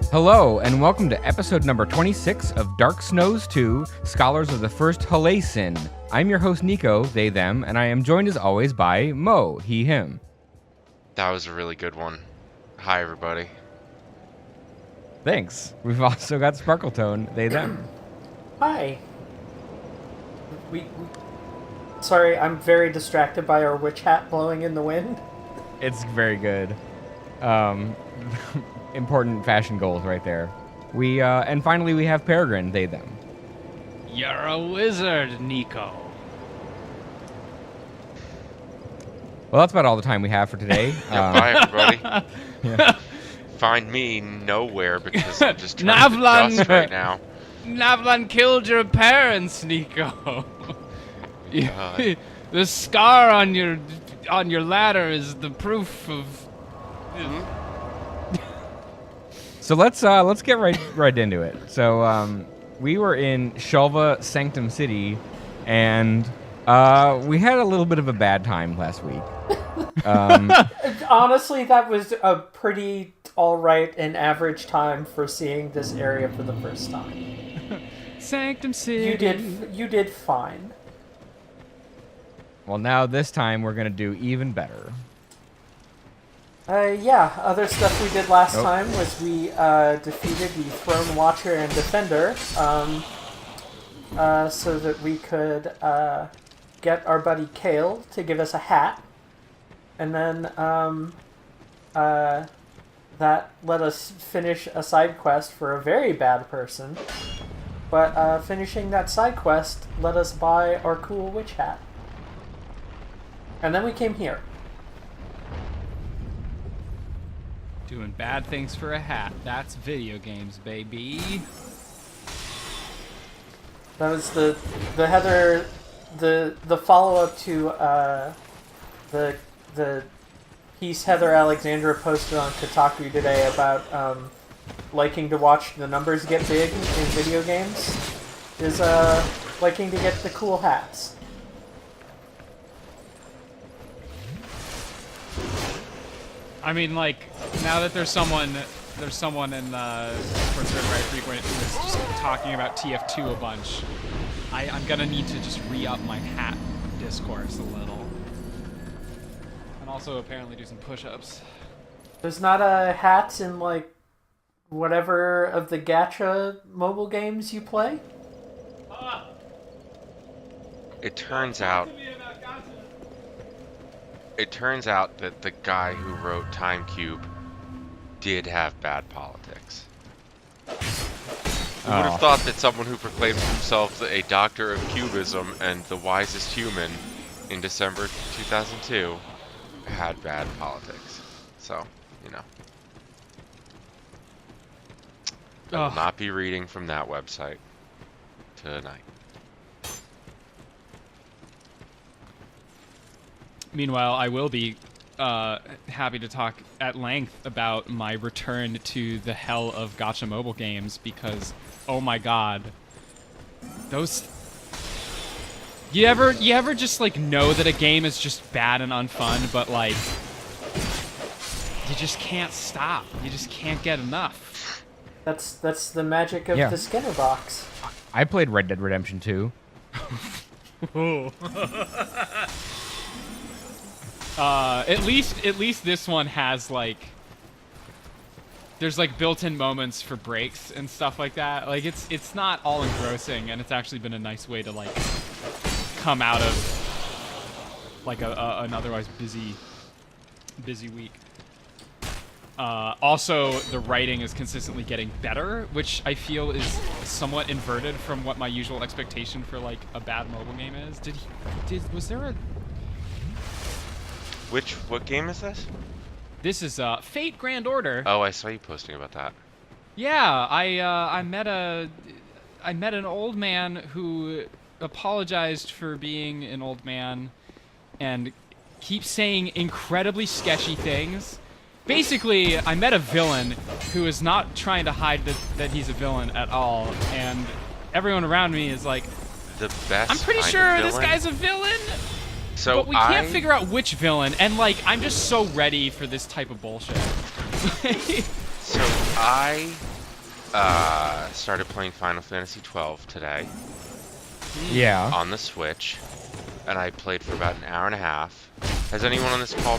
Hello, and welcome to episode number 26 of Dark Snows 2, Scholars of the First Halacin. I'm your host, Niko, they, them, and I am joined as always by Mo, he, him. That was a really good one. Hi, everybody. Thanks. We've also got Sparkletone, they, them. Hi. Sorry, I'm very distracted by our witch hat blowing in the wind. It's very good. Important fashion goals right there. And finally we have Peregrine, they, them. You're a wizard, Niko. Well, that's about all the time we have for today. Bye, everybody. Yeah. Find me nowhere because I'm just turning to dust right now. Navlan killed your parents, Niko. The scar on your ladder is the proof of. So let's get right into it. So we were in Shulva, Sanctum City, and we had a little bit of a bad time last week. Honestly, that was a pretty alright and average time for seeing this area for the first time. Sanctum City. You did fine. Well, now this time we're gonna do even better. Other stuff we did last time was we defeated the Throne Watcher and Defender, so that we could get our buddy Kale to give us a hat, and then that let us finish a side quest for a very bad person, but finishing that side quest let us buy our cool witch hat. And then we came here. Doing bad things for a hat. That's video games, baby. That was the Heather, the follow-up to the piece Heather Alexandra posted on Kotaku today about liking to watch the numbers get big in video games is liking to get the cool hats. I mean, like, now that there's someone in Discord server I frequent who is just talking about TF2 a bunch, I'm gonna need to just re-up my hat discourse a little. And also apparently do some push-ups. There's not hats in, like, whatever of the gacha mobile games you play? It turns out that the guy who wrote Time Cube did have bad politics. Who would have thought that someone who proclaims himself a doctor of cubism and the wisest human in December 2002 had bad politics? So, you know. I will not be reading from that website tonight. Meanwhile, I will be happy to talk at length about my return to the hell of gacha mobile games because, oh my god, those. You ever just like know that a game is just bad and unfun, but like you just can't stop. You just can't get enough. That's the magic of the Skinner box. I played Red Dead Redemption 2. At least this one has like there's like built-in moments for breaks and stuff like that. Like it's not all engrossing, and it's actually been a nice way to like come out of like an otherwise busy week. Also, the writing is consistently getting better, which I feel is somewhat inverted from what my usual expectation for like a bad mobile game is. Was there a What game is this? This is Fate Grand Order. Oh, I saw you posting about that. Yeah, I met an old man who apologized for being an old man and keeps saying incredibly sketchy things. Basically, I met a villain who is not trying to hide that he's a villain at all, and everyone around me is like, The best. I'm pretty sure this guy's a villain. So but we can't figure out which villain, and like, I'm just so ready for this type of bullshit. So I started playing Final Fantasy 12 today Yeah. on the Switch, and I played for about an hour and a half. Has anyone on this call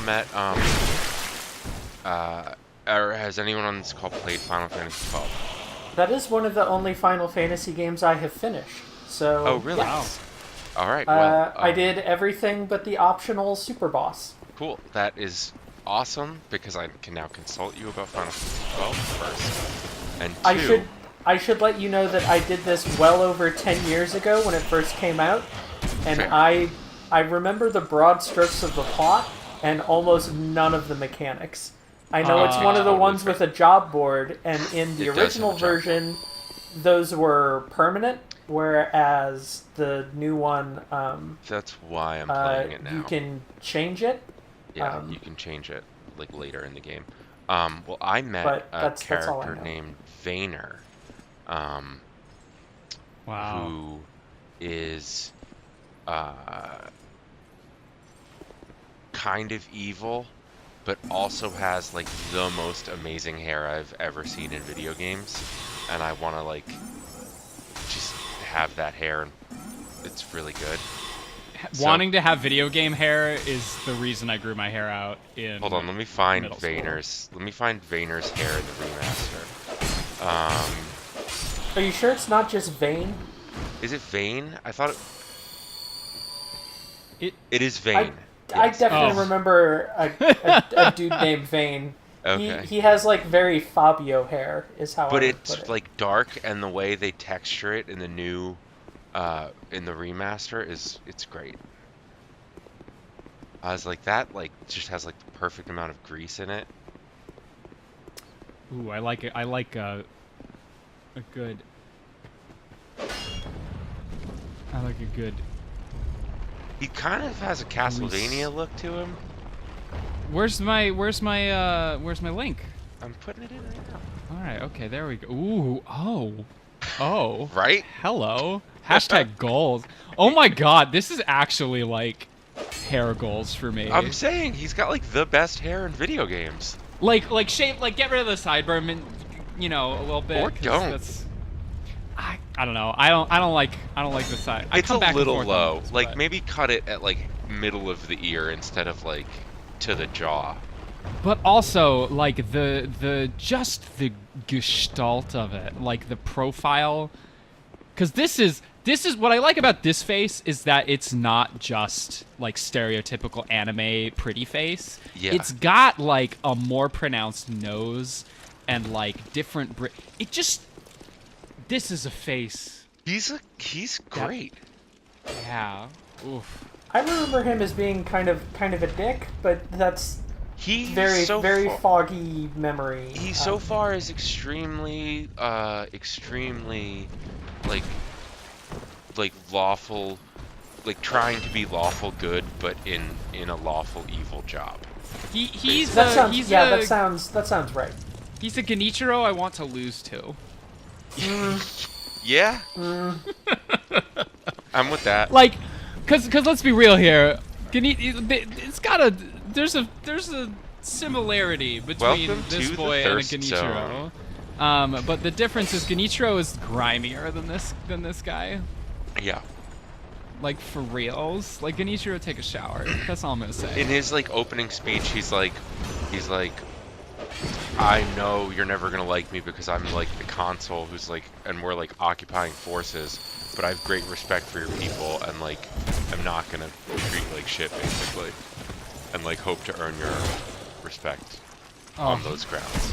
or has anyone on this call played Final Fantasy 12? That is one of the only Final Fantasy games I have finished. So. Oh, really? Yes. All right. Well, I did everything but the optional super boss. Cool. That is awesome because I can now consult you about Final Fantasy 12 first. And two, I should let you know that I did this well over 10 years ago when it first came out, and Fair. I remember the broad strokes of the plot and almost none of the mechanics. I know it's one of the Totally ones fair. with a job board, and in the It does have original a job version, those were permanent, whereas the new one, that's why I'm playing it now. you can change it. Yeah, you can change it like later in the game. Well, I met But a that's all I character know. named Vayner, Wow. who is kind of evil, but also has like the most amazing hair I've ever seen in video games, and I want to like just have that hair. And it's really good. Wanting to have video game hair is the reason I grew my hair out in. Hold on, let me find middle school. Vayner's hair in the remaster. Are you sure it's not just Vane? Is it Vane? I thought It it is Vane. I Yes. definitely Oh. remember a dude named Vane. Okay. He has like very Fabio hair, is how But I would it's put it. like dark, and the way they texture it in the new, in the remaster it's great. I was like, that like just has like the perfect amount of grease in it. Ooh, I like it. I like a good. I like a good. He kind of has a Castlevania look to him. Where's my link? I'm putting it in right now. All right. Okay. There we go. Ooh. Oh. Right? Hello. Hashtag goals. Oh my God. This is actually like hair goals for me. I'm saying he's got like the best hair in video games. Like shave. Like get rid of the sideburn. And, you know, a little bit. Or 'cause don't. That's, I don't know. I don't like the side. I It's come a back and little forth on low. this, Like but- maybe cut it at like middle of the ear instead of like to the jaw. But also, like the gestalt of it, like the profile, because this is what I like about this face is that it's not just like stereotypical anime pretty face. Yeah. It's got like a more pronounced nose and like different. This is a face. He's great. Yeah. Oof. I remember him as being kind of a dick, but that's He's very so foggy memory. He so far is extremely like lawful, like trying to be lawful good, but in a lawful evil job. He's That a, sounds he's yeah. a, That sounds right. He's a Genichiro I want to lose to. Yeah. I'm with that. Like, cause let's be real here. It's got a there's a similarity between Welcome this to the boy and a thirst Genichiro. But the difference is Genichiro is grimier than this guy. Yeah. Like for reals. Like Genichiro take a shower. That's all I'm gonna say. In his like opening speech, he's like, I know you're never gonna like me because I'm like the consul who's like, and we're like occupying forces, but I have great respect for your people, and like, I'm not gonna treat you like shit basically, and like hope to earn your respect on those grounds.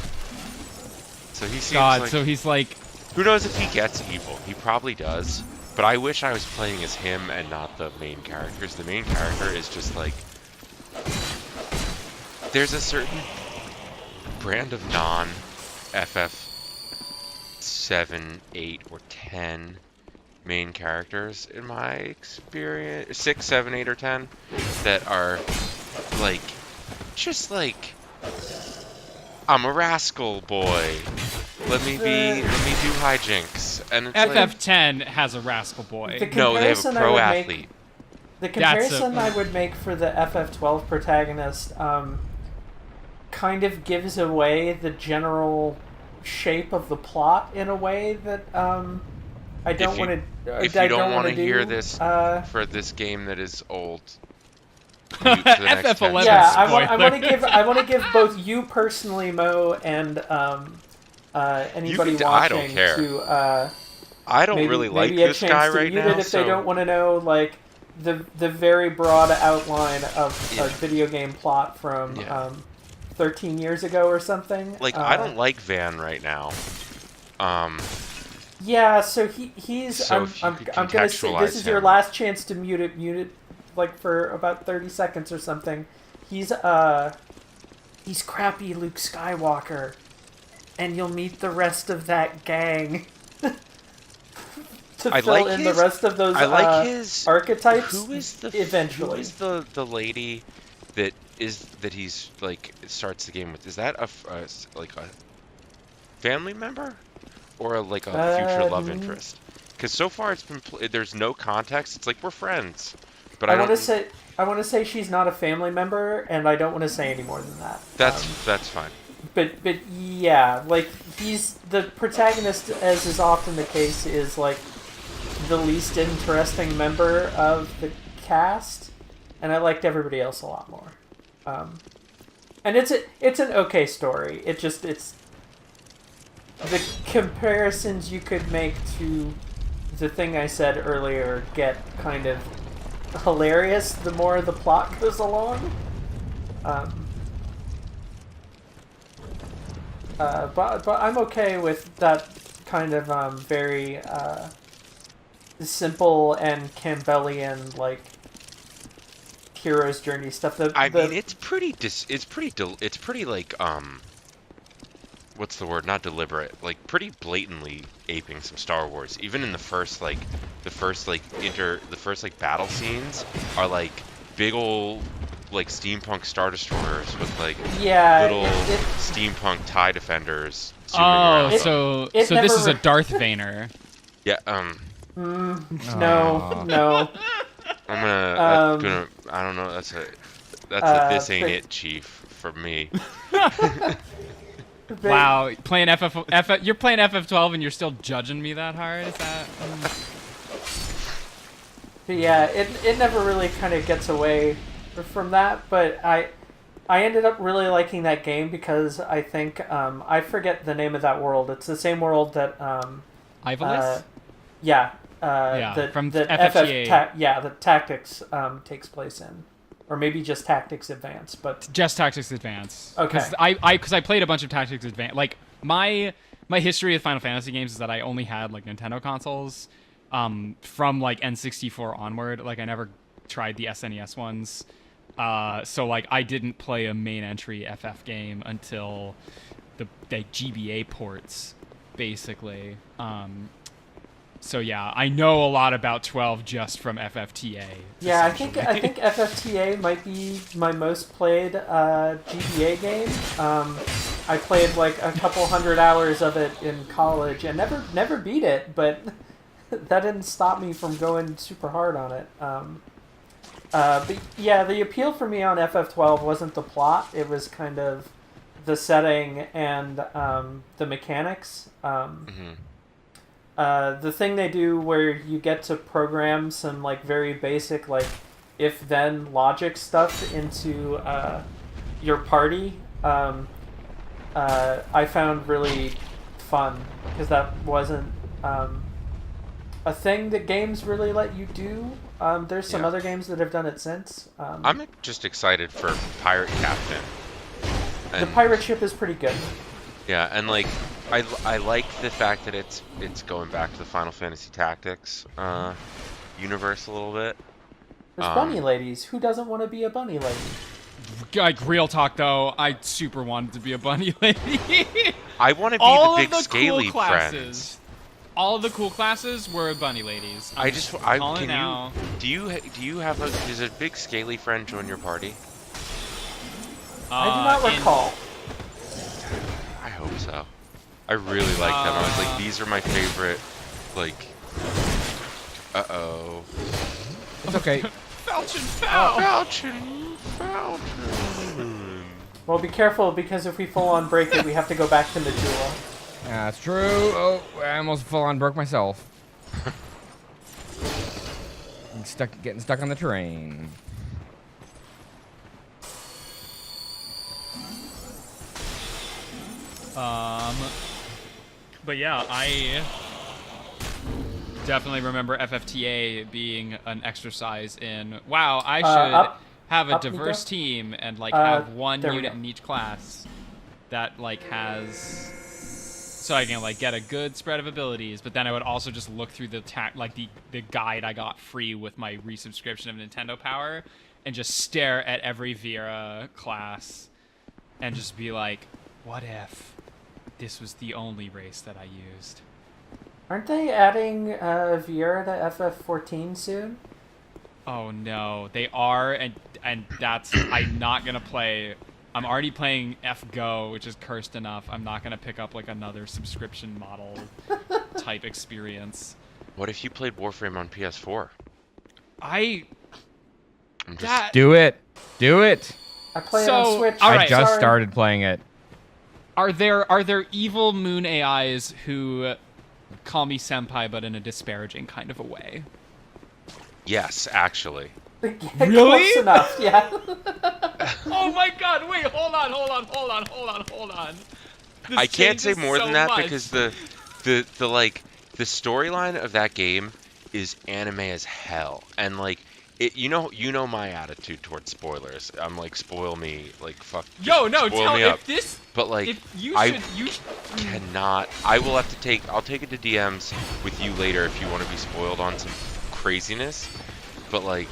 So he seems God, like, so he's like, who knows if he gets evil? He probably does, but I wish I was playing as him and not the main characters. The main character is just like, there's a certain brand of non-FF7, 8, or 10 main characters in my experience, 6, 7, 8, or 10, that are like, just like, I'm a rascal boy. Let me do hijinks. And it's like, FF10 has a rascal boy. no, they have a comparison I pro would athlete. make- The comparison a- I would make for the FF12 protagonist kind of gives away the general shape of the plot in a way that I don't want to. If you don't want to hear this for this game that is old, mute for the next 10 FF11 yeah, seconds. I want to give both you personally, Mo, and anybody You can watching I don't care. to I don't maybe, really like maybe a this chance guy to right mute now. it if they don't want to know like the very broad outline of a video game plot from 13 years ago or something. Like I don't like Van right now. Yeah, so he's. So I'm if you could gonna say this is contextualize your him. last chance to mute it, like for about 30 seconds or something. He's crappy Luke Skywalker, and you'll meet the rest of that gang. To fill in the rest of those archetypes. Who is the eventually? Who is the lady that he's like starts the game with? Is that like a family member or like a future love interest? Because so far it's been there's no context. It's like we're friends, but I want to say she's not a family member, and I don't want to say any more than that. That's fine. But yeah, like he's the protagonist, as is often the case, is like the least interesting member of the cast, and I liked everybody else a lot more. And it's an okay story. It's the comparisons you could make to the thing I said earlier get kind of hilarious the more the plot goes along. But I'm okay with that kind of very simple and Campbellian like hero's journey stuff. I mean, it's pretty like what's the word? Not deliberate. Like pretty blatantly aping some Star Wars. Even in the first battle scenes are like big old like steampunk Star Destroyers with like little steampunk TIE defenders zooming around. So this is a Darth Vader. Yeah. No. I'm gonna. I don't know. That's a this ain't it, Chief, for me. Wow, playing you're playing FF12 and you're still judging me that hard? Is that? But yeah, it never really kind of gets away from that. But I ended up really liking that game because I think I forget the name of that world. It's the same world that Ivalis? From FFTA. the Tactics takes place in, or maybe just Tactics Advance, but just Tactics Advance. Okay. Because I played a bunch of Tactics Advance. Like my history with Final Fantasy games is that I only had like Nintendo consoles, from like N64 onward. Like I never tried the SNES ones, so like I didn't play a main entry FF game until the GBA ports, basically. So yeah, I know a lot about 12 just from FFTA. Yeah, I think FFTA might be my most played GBA game. I played like a couple hundred hours of it in college and never beat it, but that didn't stop me from going super hard on it. But yeah, the appeal for me on FF12 wasn't the plot; it was kind of the setting and the mechanics. The thing they do where you get to program some like very basic like if-then logic stuff into your party, I found really fun because that wasn't a thing that games really let you do. There's some other games that have done it since. I'm just excited for Pirate Captain. The pirate ship is pretty good. Yeah, and like I like the fact that it's going back to the Final Fantasy Tactics universe a little bit. There's bunny ladies. Who doesn't want to be a bunny lady? Like real talk though, I super wanted to be a bunny lady. I want to be the big scaly cool friends. All of the cool classes were bunny ladies. Do you have does a big scaly friend join your party? I do not recall. I hope so. I really like them. I was like, these are my favorite. Like, It's okay. Falchion. Well, be careful because if we full on break it, we have to go back to Najula. That's true. Oh, I almost full on broke myself. Getting stuck on the terrain. But yeah, I definitely remember FFTA being an exercise in, wow, I should have a diverse Niko? team and like have one there we unit go. in each class that like has, so I can like get a good spread of abilities. But then I would also just look through the the guide I got free with my resubscription of Nintendo Power and just stare at every Vera class and just be like, what if this was the only race that I used? Aren't they adding Viera to FF14 soon? Oh no, they are, and that's I'm not gonna play. I'm already playing FGO, which is cursed enough. I'm not gonna pick up like another subscription model type experience. What if you played Warframe on PS4? I I'm just, that Do it. Do it. I play it So, on Switch. all I right. just Sorry. started playing it. are there evil moon AIs who call me senpai, but in a disparaging kind of a way? yes, actually. Really? Close enough, yeah. Oh my god! Wait, hold on. This I can't say changes more so than that much. because the storyline of that game is anime as hell, and like it, you know my attitude towards spoilers. I'm like, spoil me, like fuck. Yo, just no, spoil tell me up. if this. But like, If you I should, you cannot. I will have to take. I'll take it to DMs with you later if you want to be spoiled on some craziness. But like,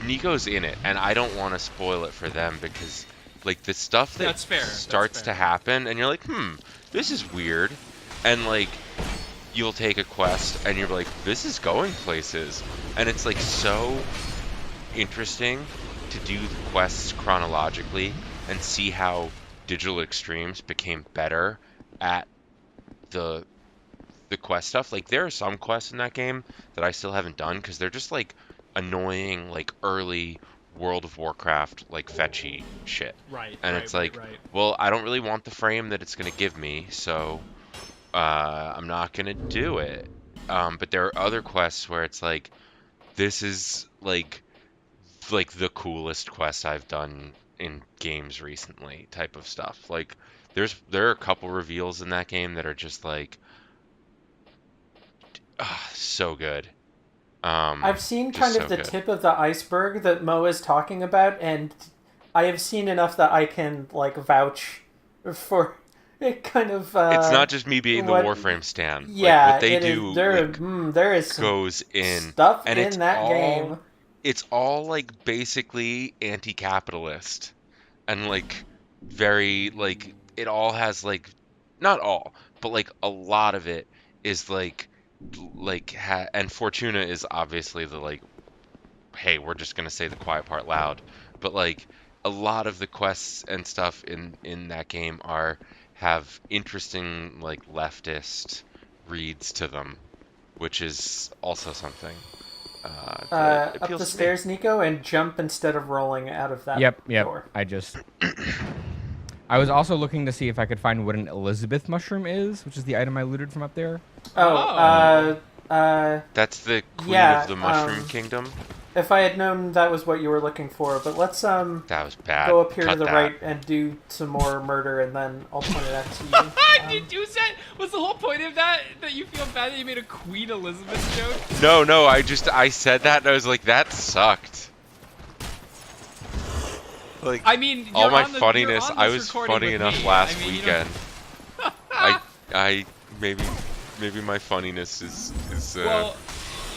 Niko's in it, and I don't want to spoil it for them because, like, the stuff that That's fair. starts to happen, and you're like, this is weird, and like, you'll take a quest, and you're like, this is going places, and it's like so interesting to do the quests chronologically and see how Digital Extremes became better at the quest stuff. Like, there are some quests in that game that I still haven't done because they're just like annoying, like early World of Warcraft like fetchy shit. Right. And it's like, well, I don't really want the frame that it's gonna give me, so I'm not gonna do it. But there are other quests where it's like, this is like the coolest quest I've done in games recently, type of stuff. Like, there are a couple reveals in that game that are just like, so good. I've seen just kind so of the good. tip of the iceberg that Mo is talking about, and I have seen enough that I can like vouch for it. Kind of. It's not just me being the what- Warframe stan. Yeah, like, what they it is- do there is some goes in, stuff and in it's that all, game. It's all like basically anti-capitalist, and like very like it all has like, not all, but like a lot of it is and Fortuna is obviously the like, hey, we're just gonna say the quiet part loud, but like a lot of the quests and stuff in that game have interesting like leftist reads to them, which is also something that Up appeals the to me. stairs, Niko, and jump instead of rolling out of that Yep. door. I was also looking to see if I could find what an Elizabeth mushroom is, which is the item I looted from up there. That's the queen yeah, of the Mushroom Kingdom. If I had known that was what you were looking for, but let's That was bad. go up here Cut to the that. right and do some more murder, and then I'll point it out to you. Did you say, was the whole point of that you feel bad that you made a Queen Elizabeth joke? No, I said that and I was like, that sucked. Like, I mean, all you're my on the- funniness, you're on I this was recording funny with enough me. last I mean, you know- weekend. I maybe my funniness is Well,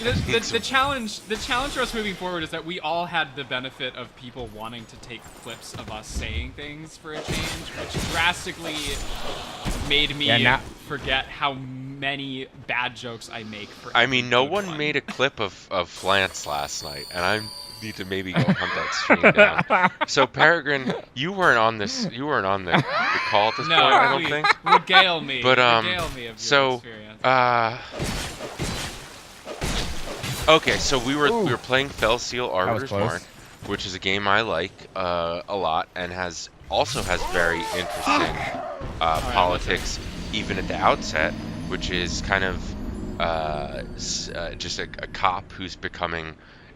the challenge for us moving forward is that we all had the benefit of people wanting to take clips of us saying things for a change, which drastically made me forget how many bad jokes I make for. I mean, no good one one. made a clip of Flance last night, and I need to maybe go hunt that stream down. So Peregrine, you weren't on the call at this No, point, I don't please, think. regale me. But regale me of your so experience. okay, so we were playing Fell Seal Arbiter's close. Mark, which is a game I like a lot, and also has very interesting politics even at the outset, which is kind of just a cop who's becoming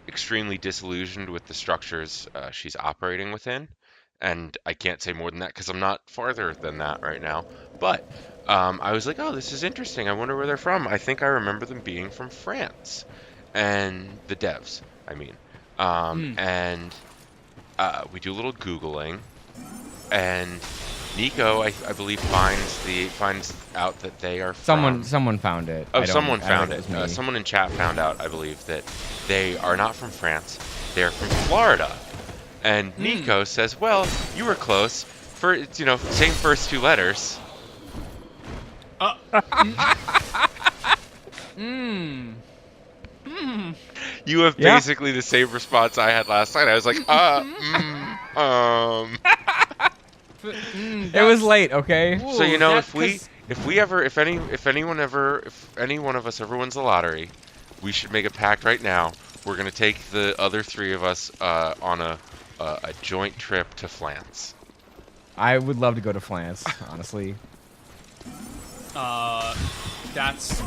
extremely disillusioned with the structures she's operating within. And I can't say more than that because I'm not farther than that right now. But I was like, oh, this is interesting. I wonder where they're from. I think I remember them being from France, and the devs, I mean. And we do a little Googling, and Niko, I believe, finds out that they are from... Someone found it. Oh, I don't- someone I don't found know it. if was me. Someone in chat found out, I believe, that they are not from France. They're from Florida. And Niko says, well, you were close. For, same first two letters. You have Yeah. basically the same response I had last night. I was like, It was late, okay? So if any one of us ever wins the lottery, we should make a pact right now. We're gonna take the other three of us on a joint trip to France. I would love to go to France, honestly. That's.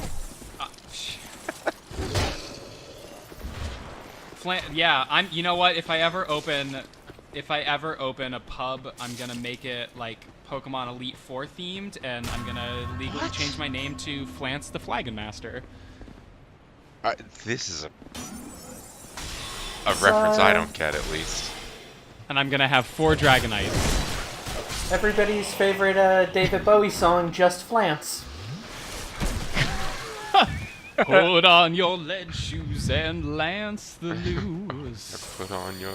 Yeah, I'm. You know what? If I ever open a pub, I'm gonna make it like Pokemon Elite Four themed, and I'm gonna legally change my name to Flance the Flagon Master. This is a reference I don't get, at least. And I'm gonna have 4 Dragonites. Everybody's favorite David Bowie song, Just Flance. Put on your lead shoes and lance the loose. Put on your...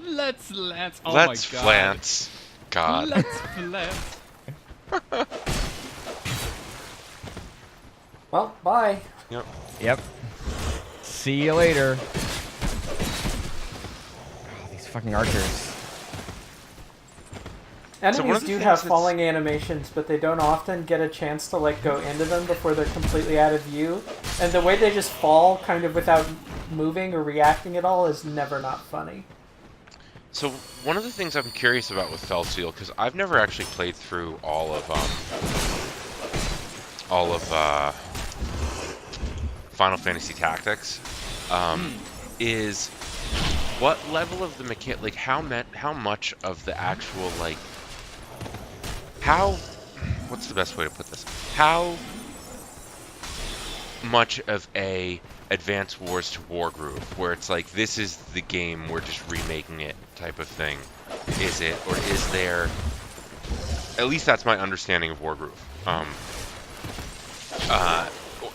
Let's lance. Oh Let's my god. flance. God. Let's flance. Well, bye. Yep. See you later. Oh, these fucking archers. one of Enemies the do things have that's- falling animations, but they don't often get a chance to like go into them before they're completely out of view. And the way they just fall, kind of without moving or reacting at all, is never not funny. So one of the things I'm curious about with Felseal, because I've never actually played through all of Final Fantasy Tactics, is what level of the mechanic, how much of the actual what's the best way to put this? How much of a Advance Wars to Wargroove, where it's like, this is the game, we're just remaking it type of thing, is it? Or is there... At least that's my understanding of Wargroove.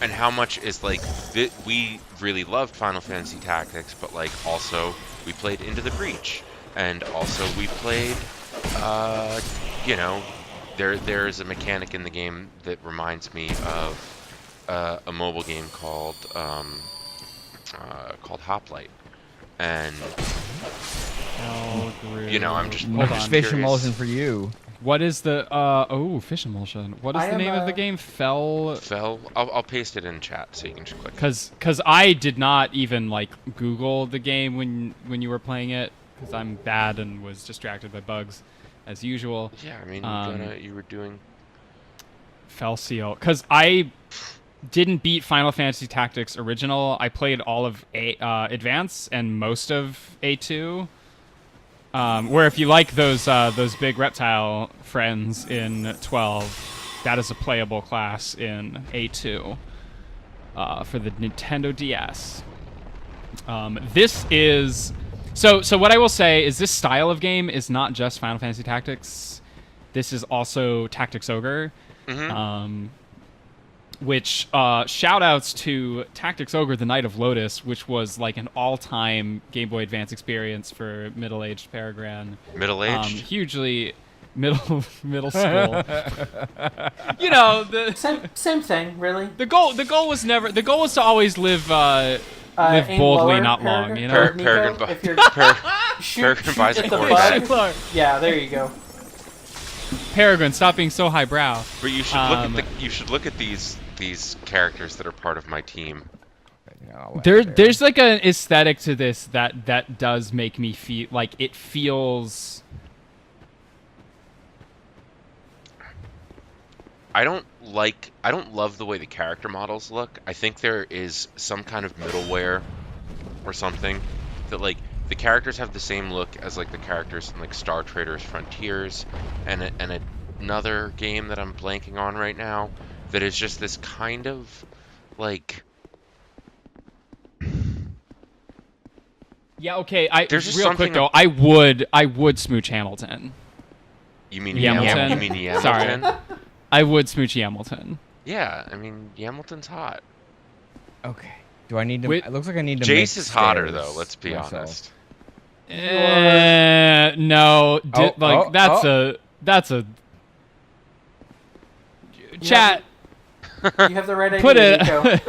And how much is, we really loved Final Fantasy Tactics, but, also, we played Into the Breach. And also, we played, there's a mechanic in the game that reminds me of a mobile game called Hoplite, and I'm just Hold on. Fish curious. emulsion for you. What is the fish emulsion? What is I the am, name of the game? Fell. I'll paste it in chat so you can just click. Cause I did not even Google the game when you were playing it, because I'm bad and was distracted by bugs, as usual. Yeah, I mean, you were doing Fell Seal, because I didn't beat Final Fantasy Tactics original. I played all of Advance and most of A2. Where if you like those big reptile friends in 12, that is a playable class in A2 for the Nintendo DS. This is so what I will say is this style of game is not just Final Fantasy Tactics. This is also Tactics Ogre. Which shout outs to Tactics Ogre the Knight of Lotus, which was an all-time Game Boy Advance experience for middle-aged Peregrine. middle-aged. Hugely middle school. The Same thing, really. the goal was to always live live Aim boldly, lower, not long. Peregrine. Peregrine Nico, bu- if you're Peregrine buys a at the Corvette. bug. Yeah, there you go. Peregrine, stop being so highbrow. But you should look at these characters that are part of my team. There's an aesthetic to this that does make me feel it feels. I don't love the way the character models look. I think there is some kind of middleware or something that like the characters have the same look as like the characters in like Star Traders Frontiers and another game that I'm blanking on right now that is just this kind of like Yeah, okay. There's just real quick something though, I would smooch Hamilton. You mean Hamilton? You mean Hamilton? Sorry. I would smooch Hamilton. Yeah, I mean Hamilton's hot. Okay. Do I need to? Wait, it looks like I need to. make Jace is hotter stairs though. Let's be myself. honest. No, that's a chat. You have the right idea, Put Niko.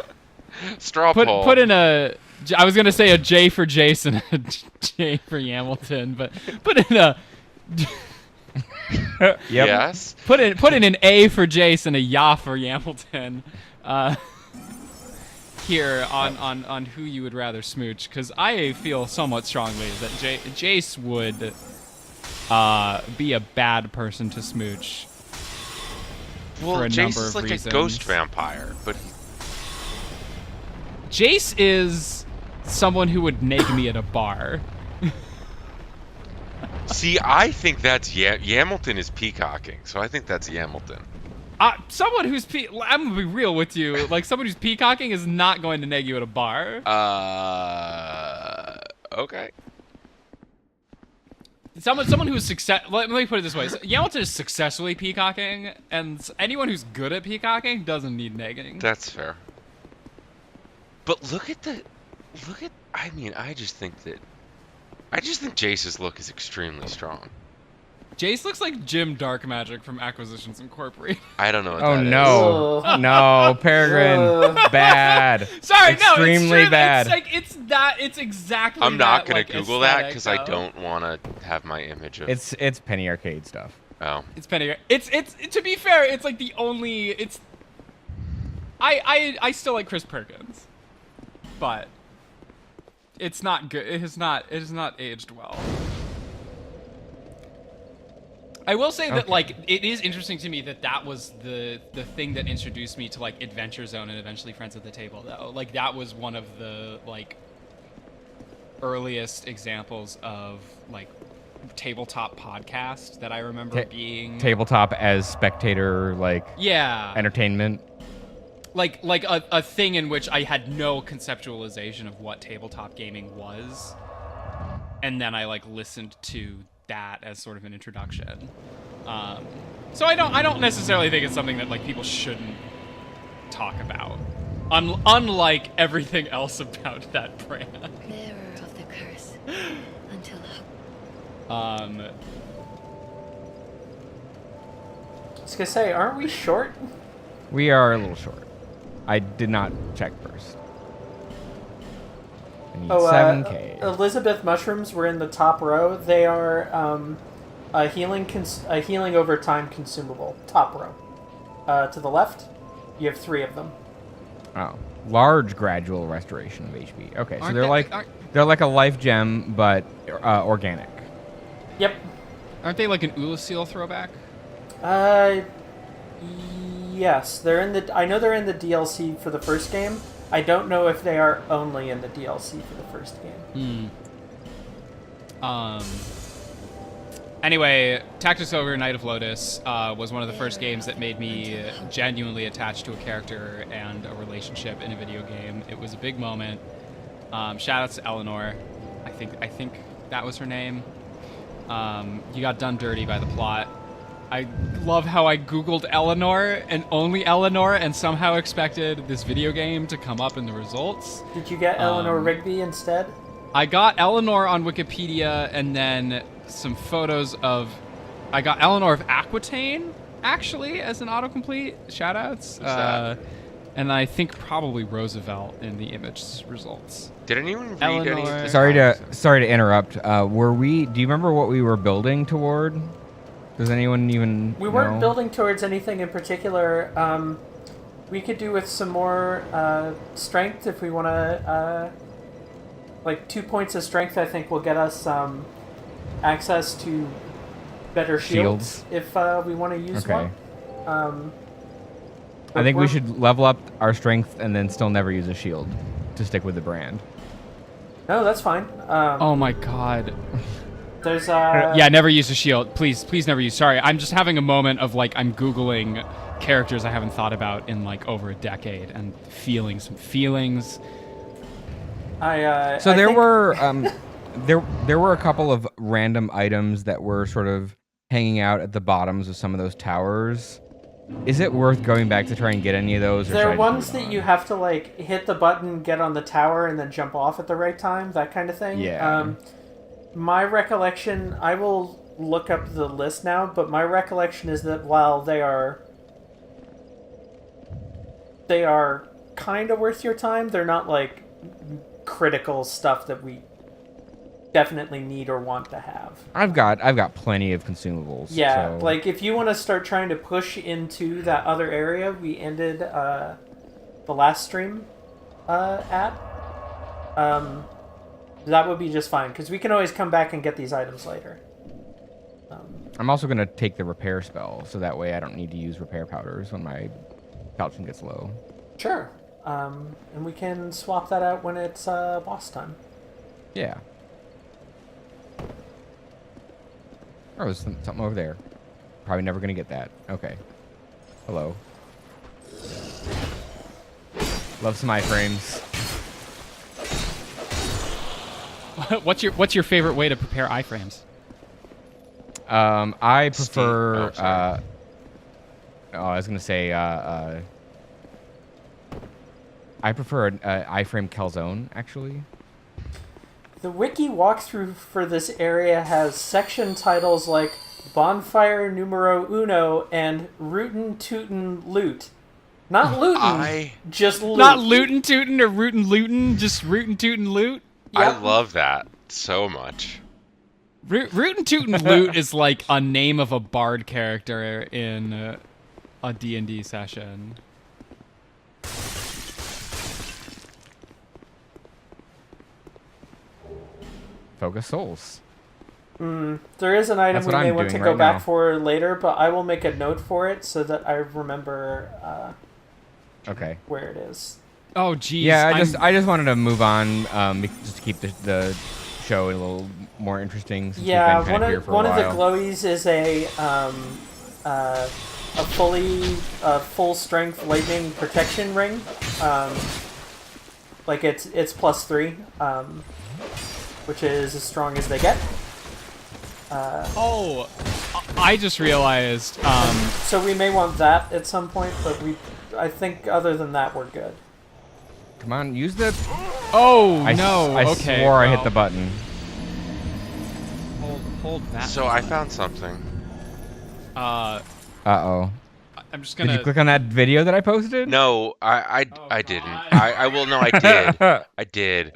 a Straw poll. put in a. I was gonna say a J for Jason, a J for Hamilton, but put in a. Yep. Yes. Put in an A for Jace and a Ya for Hamilton. Here on who you would rather smooch, because I feel somewhat strongly that Jace would be a bad person to smooch. Well, for a Jace number is of like reasons. a ghost vampire, but Jace is someone who would nag me at a bar. see, I think that's Hamilton is peacocking, so I think that's Hamilton. Someone who's I'm gonna be real with you. Like someone who's peacocking is not going to nag you at a bar. Okay. Someone who's let me put it this way: Hamilton is successfully peacocking, and anyone who's good at peacocking doesn't need nagging. That's fair. But look at I mean, I just think Jace's look is extremely strong. Jace looks like Jim Dark Magic from Acquisitions Incorporated. I don't know what Oh that is. no, Ugh. no, Peregrine, Ugh. bad. Sorry, Extremely no, it's true. bad. It's like it's exactly. I'm not that, gonna like, Google that aesthetic, because I though. don't want to have my image of. It's Penny Arcade stuff. Oh. It's Penny. It's to be fair, it's like the only. It's. I still like Chris Perkins, but it's not good. It has not aged well. I will say that Okay. like it is interesting to me that was the thing that introduced me to like Adventure Zone and eventually Friends at the Table though. Like that was one of the like earliest examples of like tabletop podcast that I remember being Tabletop as spectator, like yeah entertainment. like a thing in which I had no conceptualization of what tabletop gaming was, and then I like listened to that as sort of an introduction. So I don't necessarily think it's something that like people shouldn't talk about, unlike everything else about that brand. Bearer of the curse until I was gonna say, aren't we short? We are a little short. I did not check first. I need 7K. Elizabeth mushrooms were in the top row. They are a healing over time consumable. Top row. To the left, you have 3 of them. Oh, large gradual restoration of HP. Okay, so Aren't they're they- they're like a life gem, but organic. Yep. Aren't they like an Ulasil throwback? Yes, they're in the. I know they're in the DLC for the first game. I don't know if they are only in the DLC for the first game. Anyway, Tactics Ogre Knight of Lotus was one of the first games that made me genuinely attached to a character and a relationship in a video game. It was a big moment. Shout out to Eleanor. I think that was her name. You got done dirty by the plot. I love how I Googled Eleanor and only Eleanor and somehow expected this video game to come up in the results. Did you get Eleanor Rigby instead? I got Eleanor on Wikipedia and then some photos of... I got Eleanor of Aquitaine, actually, as an autocomplete. Shoutouts. And I think probably Roosevelt in the image results. Did anyone read Eleanor. any of this? Sorry to interrupt. Were we? Do you remember what we were building toward? Does anyone even? We weren't know? building towards anything in particular. We could do with some more strength if we want to. Like 2 points of strength, I think will get us access to better shields if we want to use Okay. one. I think we We're- should level up our strength and then still never use a shield to stick with the brand. No, that's fine. Oh my god. There's Yeah, never use a shield. Please, please never use. Sorry, I'm just having a moment of like I'm googling characters I haven't thought about in like over a decade and feeling some feelings. So I there think- were there were a couple of random items that were sort of hanging out at the bottoms of some of those towers. Is it worth going back to try and get any of those? Or should I There are just ones move that on? you have to like hit the button, get on the tower, and then jump off at the right time. That kind of thing. Yeah. My recollection, I will look up the list now, but my recollection is that while they are kind of worth your time, they're not like critical stuff that we definitely need or want to have. I've got plenty of consumables. Yeah, so- like if you want to start trying to push into that other area we ended the last stream at, that would be just fine, because we can always come back and get these items later. I'm also gonna take the repair spell, so that way I don't need to use repair powders when my calcium gets low. Sure. And we can swap that out when it's boss time. Yeah. Oh, there's something over there. Probably never gonna get that. Okay. Hello. Love some iframes. What's your favorite way to prepare iframes? I prefer. Oh, sorry. I was gonna say. I prefer an iframe calzone, actually. The wiki walkthrough for this area has section titles like Bonfire Numero Uno and Rootin' Tootin' Loot. Not lootin', just loot. Not lootin' tootin' or rootin' lootin', just rootin' tootin' loot. Yep. I love that so much. Rootin' tootin' loot is like a name of a bard character in a D&D session. Focus souls. There is an item That's we what may I'm want to doing go right back now. for later, but I will make a note for it so that I remember Okay. where it is. Oh geez. Yeah, I'm- I just wanted to move on, just to keep the show a little more interesting. Since Yeah, we've been one kind of here of for one a of the while. glowies is a full strength lightning protection ring. Like it's +3, which is as strong as they get. Oh, I just realized. So we may want that at some point, but I think other than that we're good. Come on, use the. Oh I, no. I okay. swore I hit well, the button. Hold that. So I found something. Uh-oh. I'm just Did gonna. you click on that video that I posted? No, I Oh, didn't. God. I will. No, I did. I did.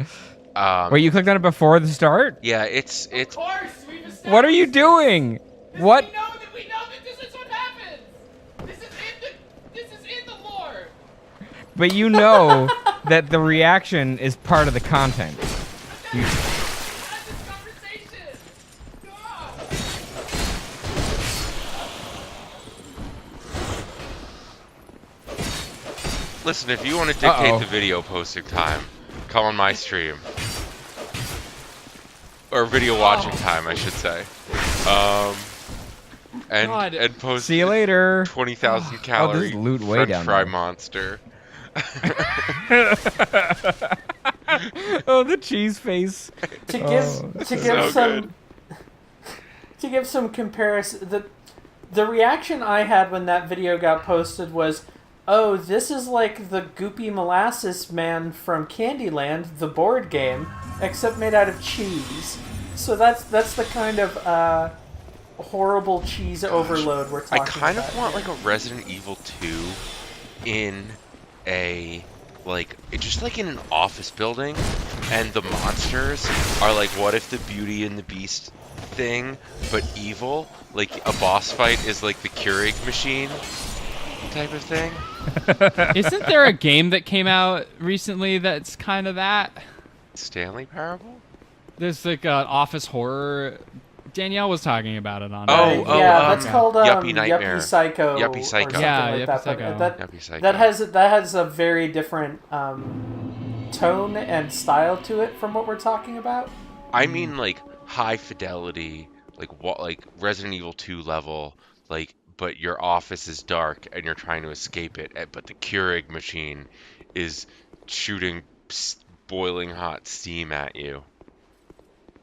Wait, you clicked on it before the start? Yeah, it's Of course, we've established What are you doing? What? We know that this is what happens. This is in the lore. But you know that the reaction is part of the content. You- Had this conversation. God. Listen, if you want to dictate Uh-oh. the video posting time, come on my stream. Or video watching time, I should say. God. And post See you later. 20,000 Oh, calorie this is loot way French down fry there. monster. Oh, the cheese face. To give Oh, to give so some good. to give some comparison, the reaction I had when that video got posted was, "Oh, this is like the Goopy Molasses Man from Candyland, the board game, except made out of cheese." So that's the kind of horrible cheese overload we're I talking kind about. of want here. like a Resident Evil 2 in a just like in an office building, and the monsters are like, what if the Beauty and the Beast thing, but evil? Like a boss fight is like the Keurig machine type of thing. Isn't there a game that came out recently that's kind of that? Stanley Parable? There's like an office horror Danielle was talking about it on. That's called Yuppie Nightmare. Yuppie Psycho. Yuppie or Psycho. something Yeah, like Yuppie that. Psycho. But Yuppie Psycho. that has a very different tone and style to it from what we're talking about. I mean, like high fidelity, like Resident Evil 2 level, but your office is dark and you're trying to escape it, but the Keurig machine is shooting boiling hot steam at you,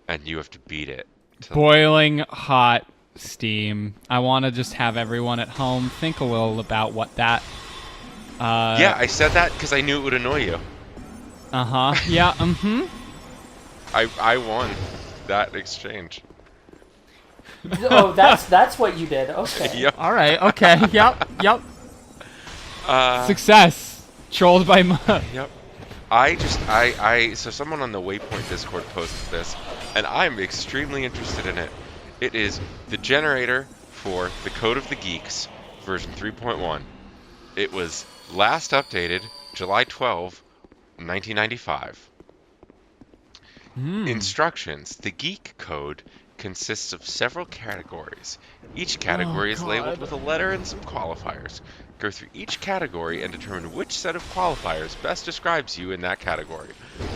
and you have to beat it. Boiling hot steam. I want to just have everyone at home think a little about what that. Yeah, I said that because I knew it would annoy you. Yeah. I won that exchange. Oh, that's what you did. Okay. Yep. All right. Okay. Yep. Success. Trolled by mud. Yep. So someone on the Waypoint Discord posted this, and I'm extremely interested in it. It is the generator for the Code of the Geeks, version 3.1. It was last updated July 12, 1995. Instructions. The Geek Code consists of several categories. Each category is labeled with a letter and some qualifiers. Go through each category and determine which set of qualifiers best describes you in that category.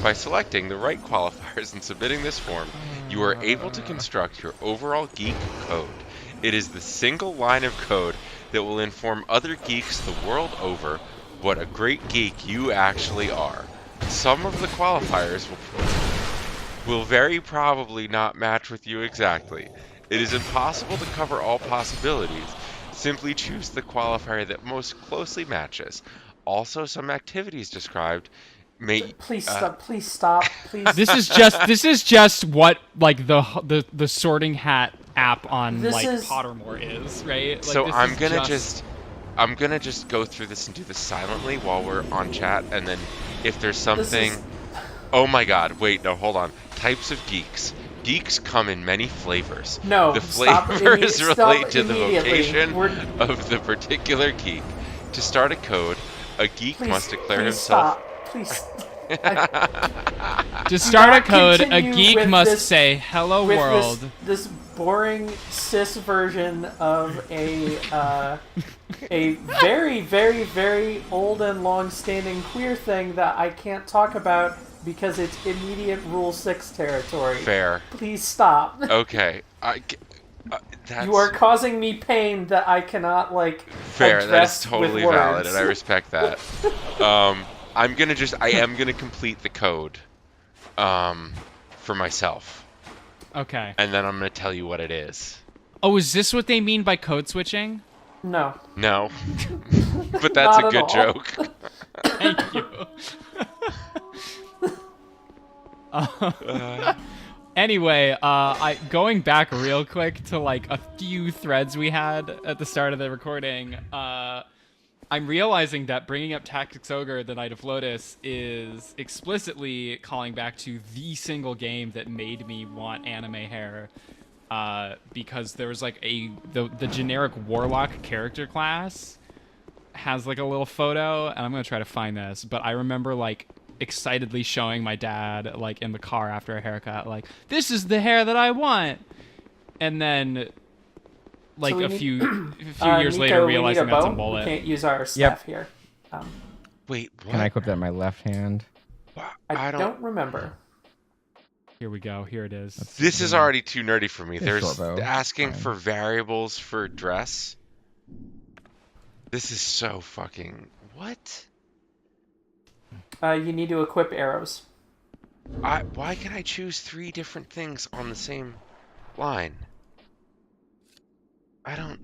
By selecting the right qualifiers and submitting this form, you are able to construct your overall geek code. It is the single line of code that will inform other geeks the world over what a great geek you actually are. Some of the qualifiers will very probably not match with you exactly. It is impossible to cover all possibilities. Simply choose the qualifier that most closely matches. Also, some activities described may... Please stop. Please stop. Please. This is just what like the Sorting Hat app on Pottermore is, right? Like, so this I'm is gonna just go through this and do this silently while we're on chat, and then if there's something... Oh my god, wait, no, hold on. Types of geeks. Geeks come in many flavors. No, the flavors relate to the vocation We're... of the particular geek. To start a code, a geek must declare Stop. himself. Please. To start a code, a geek with must this- say "Hello with world." This boring cis version of a very, very, very old and long-standing queer thing that I can't talk about because it's immediate Rule 6 territory. Fair. Please stop. Okay. That's... You are causing me pain that I cannot, Fair, that address is totally with valid, words. and I respect that. I am gonna complete the code for myself. Okay. And then I'm gonna tell you what it is. Oh, is this what they mean by code switching? No. No. But that's Not a at good all. joke. Thank you. Anyway, going back real quick to a few threads we had at the start of the recording. I'm realizing that bringing up Tactics Ogre: The Night of Lotus is explicitly calling back to the single game that made me want anime hair, because there was the generic warlock character class has a little photo, and I'm gonna try to find this, but I remember excitedly showing my dad in the car after a haircut, this is the hair that I want, and then a few years Niko, later we need realizing that's a bow. mullet. We can't use our staff here. Wait, what? Can I equip that in my left hand? I don't remember. Here we go. Here it is. This is already too nerdy for me. Yeah, There's short bow. asking Fine. for variables for dress. This is so fucking... What? You need to equip arrows. Why can I choose 3 different things on the same line? I don't...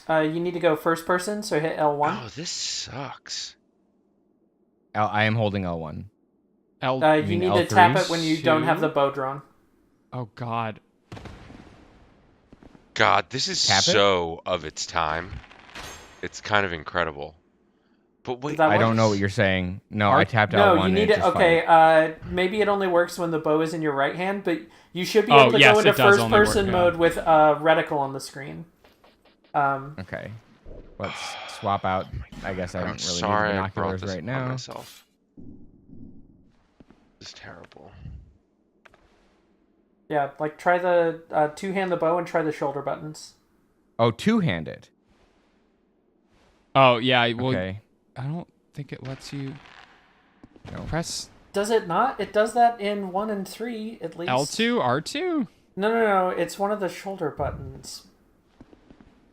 You need to go first person, so hit L1. Oh, this sucks. I am holding L1. You mean need to L3? tap it when you don't have the bow drawn. Oh God. God, this is Tap it? so of its time. It's kind of incredible. But wait, that I works? don't know what you're saying. No, Are- I tapped L1. No, you and need it it. just Okay, fired. maybe it only works when the bow is in your right hand, but you should be Oh, able to yes, go into it does first only work, person yeah. mode with reticle on the screen. Okay. Let's swap out. I guess I I'm don't really sorry need I brought binoculars this right upon now. myself. This is terrible. Yeah, like try the two-hand the bow and try the shoulder buttons. Oh, two-handed. Oh yeah. Well, Okay. I don't think it lets you No. press Does it not? It does that in 1 and 3 at least. L2, R2. No. It's one of the shoulder buttons.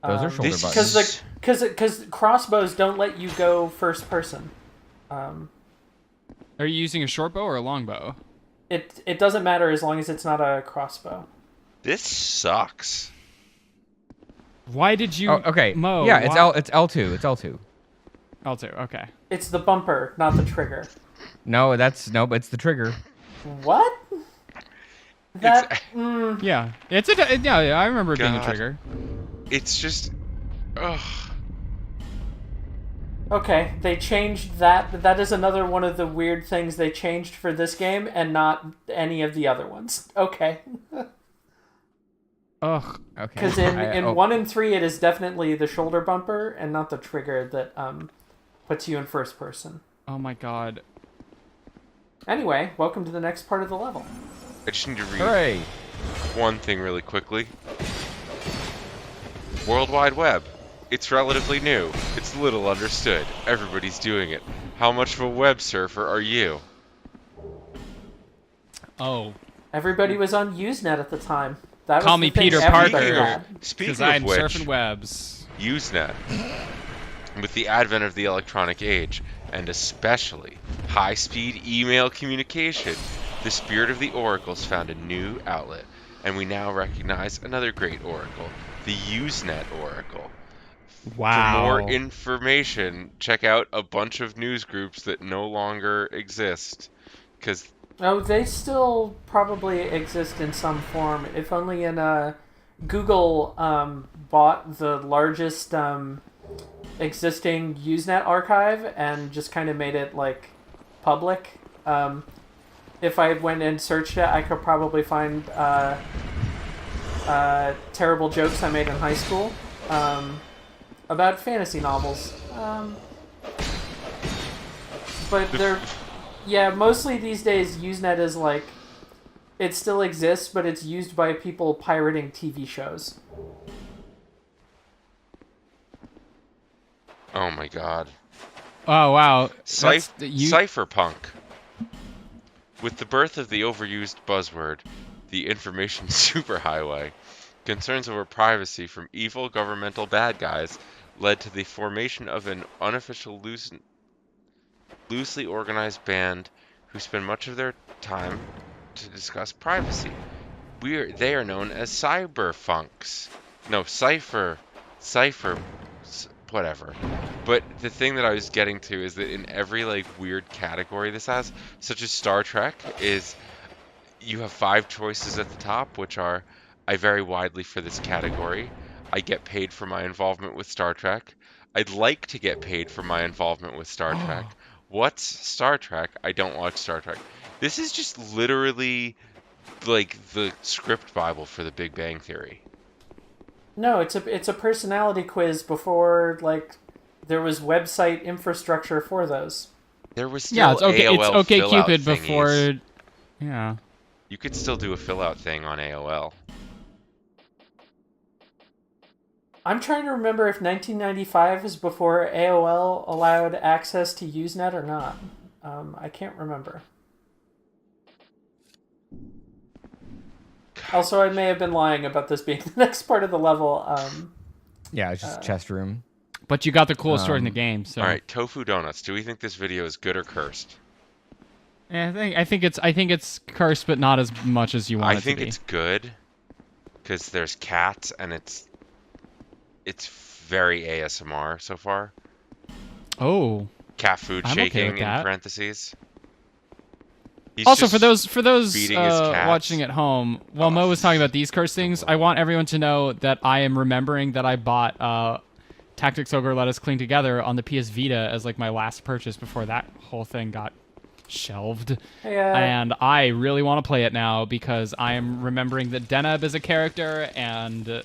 Those are shoulder This buttons. Because crossbows don't let you go first person. Are you using a short bow or a long bow? It doesn't matter as long as it's not a crossbow. This sucks. Why did you? Oh, okay. Mo, Yeah, why- it's L2. It's L2. L2. Okay. It's the bumper, not the trigger. No, but it's the trigger. What? That Yeah. Yeah. I remember it being a God. trigger. It's just, ugh. okay, they changed that. That is another one of the weird things they changed for this game and not any of the other ones. Okay. Ugh. Okay. Because in 1 and 3 it is definitely the shoulder bumper and not the trigger that puts you in first person. Oh my god. Anyway, welcome to the next part of the level. I just need to read Hooray! one thing really quickly. World Wide Web. It's relatively new. It's little understood. Everybody's doing it. How much of a web surfer are you? Oh. Everybody was on Usenet at the time. That was Call the me thing Peter everybody Parker. had. Speaking Because of I'm which, surfing webs. Usenet. With the advent of the electronic age, and especially high-speed email communication, the spirit of the oracles found a new outlet, and we now recognize another great oracle, the Usenet Oracle. Wow. For more information, check out a bunch of news groups that no longer exist, because Oh, they still probably exist in some form. If only in Google bought the largest existing Usenet archive and just kind of made it like public. If I went and searched it, I could probably find terrible jokes I made in high school about fantasy novels. But they're... Yeah, mostly these days Usenet is like... It still exists, but it's used by people pirating TV shows. oh my god. Oh wow. Cypherpunk. With the birth of the overused buzzword, the information superhighway, concerns over privacy from evil governmental bad guys led to the formation of an unofficial loosely organized band who spend much of their time to discuss privacy. They are known as cyberfunks. No, whatever. But the thing that I was getting to is that in every like weird category this has, such as Star Trek, is you have 5 choices at the top, which are I vary widely for this category. I get paid for my involvement with Star Trek. I'd like to get paid for my involvement with Star Trek. What's Star Trek? I don't watch Star Trek. This is just literally like the script bible for the Big Bang Theory. No, it's a personality quiz before like there was website infrastructure for those. There was still Yeah, it's okay. AOL It's okay, fill-out Cupid. thingies. Before. Yeah. You could still do a fill-out thing on AOL. I'm trying to remember if 1995 is before AOL allowed access to Usenet or not. I can't remember. Also, I may have been lying about this being the next part of the level. Yeah, it's just a chest room. But you got the coolest sword in the game. So. All right, Tofu Donuts. Do we think this video is good or cursed? Yeah, I think it's cursed, but not as much as you want it to be. I think it's good because there's cats and it's very ASMR so far. Oh. Cat food I'm okay shaking with in that. parentheses. He's Also, just for those feeding his cats. watching at home, while Mo was talking about these curse things, I want everyone to know that I am remembering that I bought Tactics Ogre Let Us Cling Together on the PS Vita as like my last purchase before that whole thing got shelved. Yeah. And I really want to play it now because I am remembering that Deneb is a character and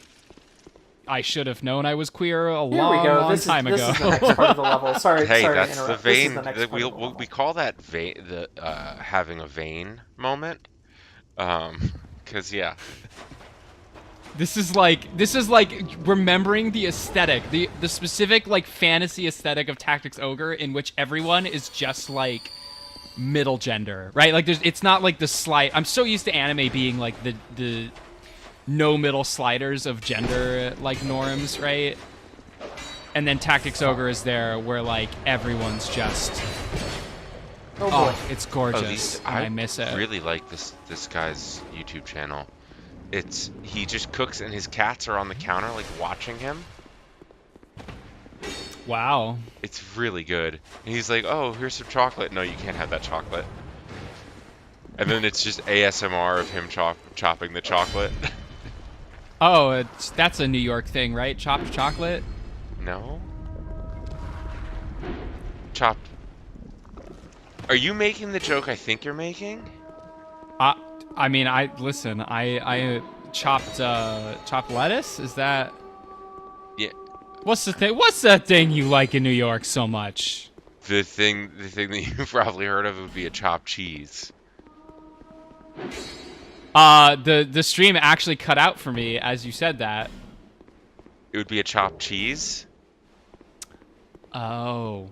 I should have known I was queer a Here we long, go. long This time is ago. the next part of the level. Sorry, Hey, sorry that's to the interrupt. This is vein. the next That part of the level. we call that vein. Having a vein moment. Cause yeah. This is like remembering the aesthetic, the specific like fantasy aesthetic of Tactics Ogre, in which everyone is just like middle gender, right? Like it's not like the slight. I'm so used to anime being like the no middle sliders of gender like norms, right? And then Tactics Ogre is there where like everyone's just Oh boy. it's gorgeous. And I miss it. Really like this guy's YouTube channel. He just cooks and his cats are on the counter like watching him. Wow. It's really good. And he's like, "Oh, here's some chocolate." No, you can't have that chocolate. And then it's just ASMR of him chopping the chocolate. Oh, that's a New York thing, right? Chopped chocolate? No. Chopped. Are you making the joke I think you're making? I mean, I chopped lettuce. Is that? Yeah. What's the thing? What's that thing you like in New York so much? The thing that you've probably heard of would be a chopped cheese. The stream actually cut out for me as you said that. It would be a chopped cheese. Oh.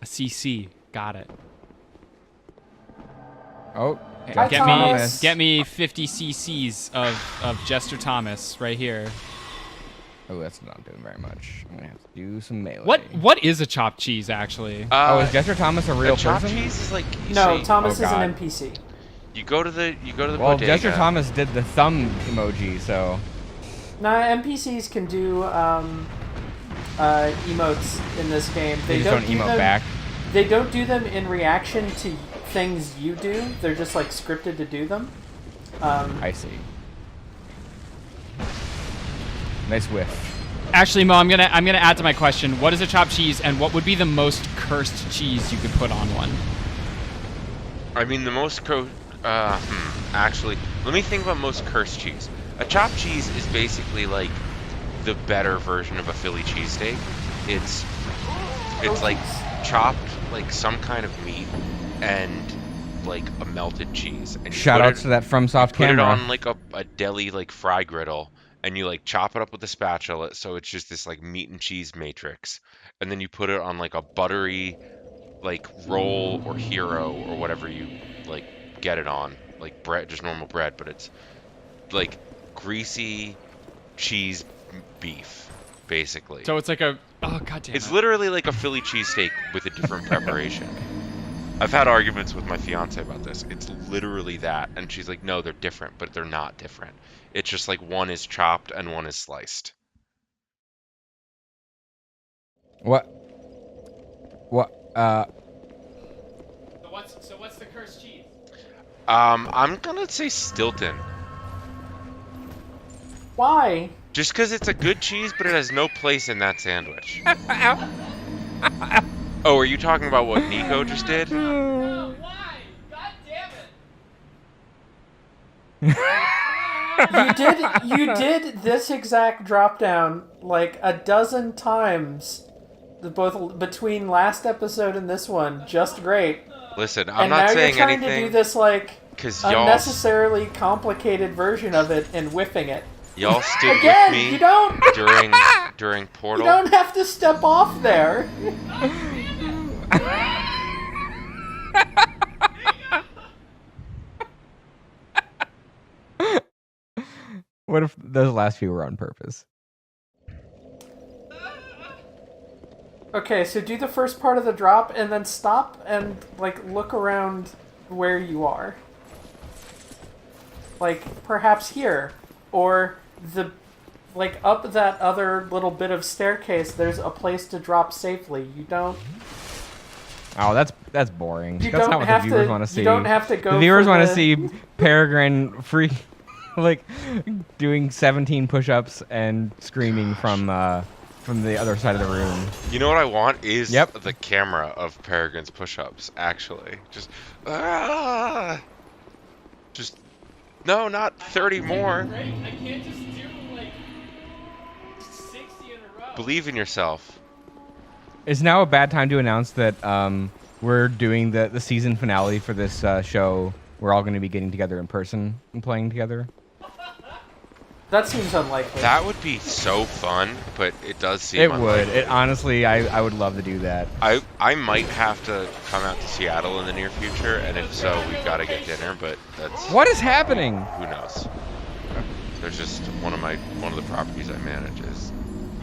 A CC. Got it. Oh, Hi, Thomas. Get me 50 CCs of Jester Thomas right here. Oh, that's not doing very much. I'm gonna have to do some melee. What is a chopped cheese actually? Oh, is Jester Thomas a real chopped person? cheese is like No, say, Thomas Oh, is an God. NPC. You go to the Well, bodega. Jester Thomas did the thumb emoji, so Now, NPCs can do emotes in this game. they just don't do emote them, back. They don't do them in reaction to things you do. They're just like scripted to do them. I see. Nice whiff. Actually, Mo, I'm gonna add to my question. What is a chopped cheese, and what would be the most cursed cheese you could put on one? I mean, the most actually, let me think about most cursed cheese. A chopped cheese is basically like the better version of a Philly cheesesteak. It's like chopped like some kind of meat and like a melted cheese. And you Shout put outs to that FromSoft put it camera. on like a deli like fry griddle, and you like chop it up with a spatula, so it's just this like meat and cheese matrix. And then you put it on like a buttery like roll or hero or whatever you like get it on, like bread, just normal bread, but it's like greasy cheese beef basically. So it's like a goddamn. It's literally like a Philly cheesesteak with a different preparation. I've had arguments with my fiance about this. It's literally that, and she's like, "No, they're different," but they're not different. It's just like one is chopped and one is sliced. What? So what's the cursed cheese? I'm gonna say Stilton. Why? Just because it's a good cheese, but it has no place in that sandwich. Oh, are you talking about what Niko just did? No, why? God damn it! You did this exact drop down like a dozen times, both between last episode and this one. Just great. Listen, I'm And not now saying you're trying anything to do this like 'cause y'all unnecessarily complicated version of it and whiffing it. y'all stood Again, with me you don't during you Portal. don't have to step off there. What if those last few were on purpose? Okay, so do the first part of the drop and then stop and like look around where you are. Like perhaps here or the like up that other little bit of staircase there's a place to drop safely. You don't Oh, that's boring. You That's don't not what have the viewers to- want to you see. don't have to go The viewers for want to the- see Peregrine free, like doing 17 push-ups and screaming from the other side of the room. You know what I want is Yep. the camera of Peregrine's push-ups. Actually, just no, not 30 more. Right? I can't just do like 60 in a row. Believe in yourself. Is now a bad time to announce that we're doing the season finale for this show we're all going to be getting together in person and playing together. That seems unlikely. That would be so fun, but it does seem It would. unlikely. It honestly, I would love to do that. I might have to come out to Seattle in the near future, and if so, we've got to get dinner. But that's What is happening? who knows. There's just one of the properties I manage is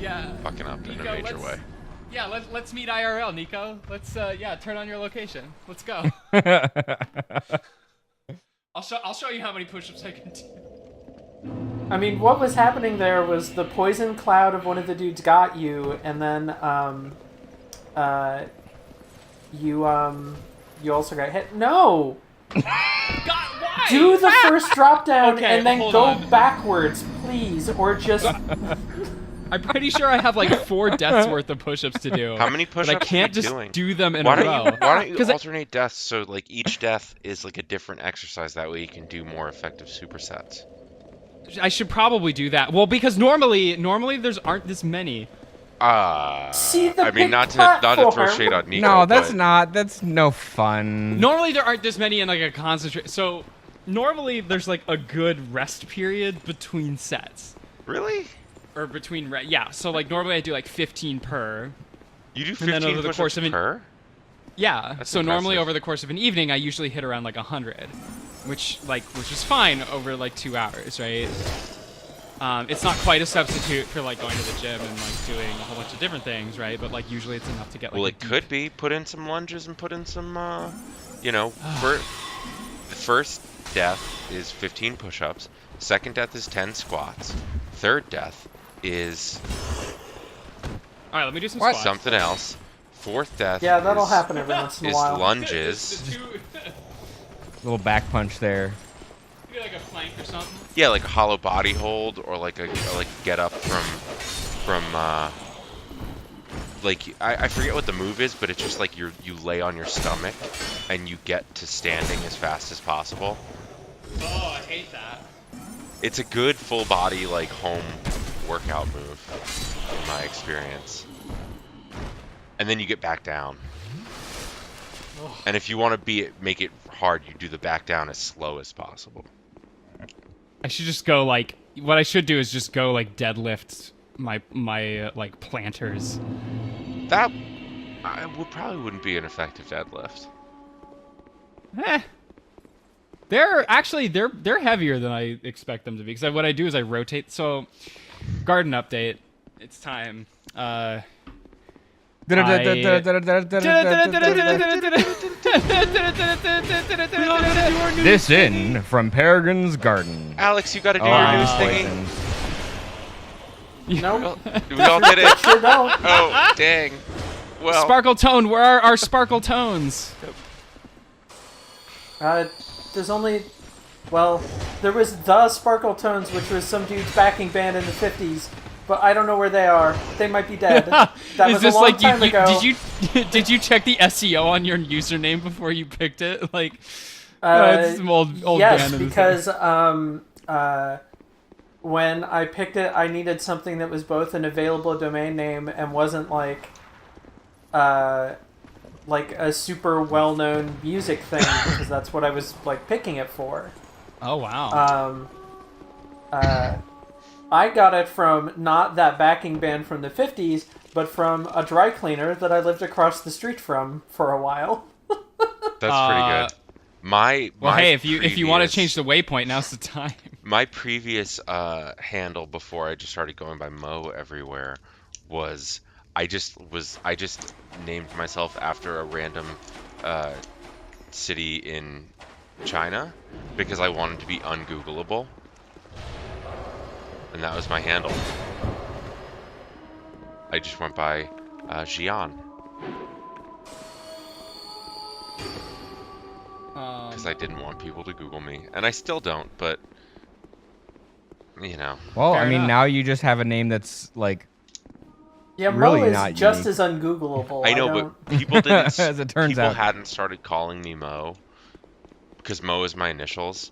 Yeah. fucking up in a Niko, major way. Yeah, let's meet IRL, Niko. Let's turn on your location. Let's go. I'll show you how many push-ups I can do. I mean, what was happening there was the poison cloud of one of the dudes got you, and then you also got hit. No, God, why? do the first drop down Okay, and then hold go on. backwards, please, or just. I'm pretty sure I have like 4 deaths worth of push-ups to do. How many But push-ups I can't are you just doing? do them in Why a row. don't you 'Cause alternate deaths so like each death is like a different exercise? That way you can do more effective supersets. I should probably do that. Well, because normally aren't this many. See the I mean, big not to throw platform. shade on Niko. No, that's but that's no fun. Normally there aren't this many in like a concentrate. So normally there's like a good rest period between sets. Really? Or between yeah. So like normally I do like 15 per. You do And then 15 over the push-ups course of per? Yeah. That's So normally impressive. over the course of an evening I usually hit around like 100, which is fine over like 2 hours, right? It's not quite a substitute for like going to the gym and like doing a whole bunch of different things, right? But like usually it's enough to get like. Well, a it deep- could be. Put in some lunges and put in some, the first death is 15 push-ups. Second death is 10 squats. Third death is All right, let me do some What? squats. something else. Fourth death Yeah, that'll is, happen every once in a is while. lunges. The two- Little back punch there. Maybe like a plank or something. Yeah, like a hollow body hold or like a get up from like I forget what the move is, but it's just like you lay on your stomach and you get to standing as fast as possible. Oh, I hate that. It's a good full body like home workout move in my experience. And then you get back down. And if you want to make it hard, you do the back down as slow as possible. I should just go like. What I should do is just go like deadlift my like planters. That probably wouldn't be an effective deadlift. They're heavier than I expect them to be. Because what I do is I rotate. So, garden update. It's time. This in from Peregrine's Garden. Alex, you got to do Oh, your I news was thingy. poisoned. Nope, We all did it. sure don't. Oh, dang. Well, Sparkle Tone. Where are our Sparkle Tones? There's only, well, there was the Sparkle Tones, which was some dude's backing band in the 50s, but I don't know where they are. They might be dead. That Is was this a long like time ago. did you check the SEO on your username before you picked it? Like, it's some old yes, band in the because when I picked it, I needed something that was both an available domain name and wasn't like a super well-known music thing, because that's what I was like picking it for. Oh wow. I got it from not that backing band from the 50s, but from a dry cleaner that I lived across the street from for a while. that's pretty good. My Hey, if you want to previous- change the waypoint, now's the time. My previous handle before I just started going by Mo everywhere was I just named myself after a random city in China because I wanted to be ungoogleable, and that was my handle. I just went by Xi'an because I didn't want people to Google me, and I still don't, but you know. Well, Fair I mean, enough. now you just have a name that's like Yeah, Really Mo is not just unique. as ungoogleable. I know, don't- but people didn't. As it turns people out. hadn't started calling me Mo because Mo is my initials.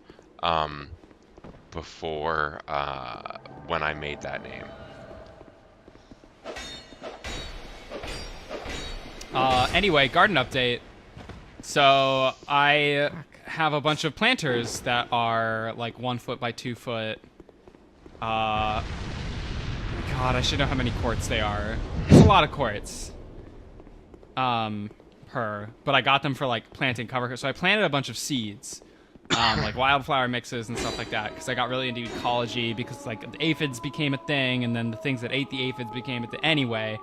Before when I made that name. Anyway, garden update. So I have a bunch of planters that are like 1 foot by 2 foot. God, I should know how many quartz they are. It's a lot of quartz. But I got them for like planting cover. So I planted a bunch of seeds, like wildflower mixes and stuff like that, because I got really into ecology, because like the aphids became a thing, and then the things that ate the aphids became a thing. Anyway,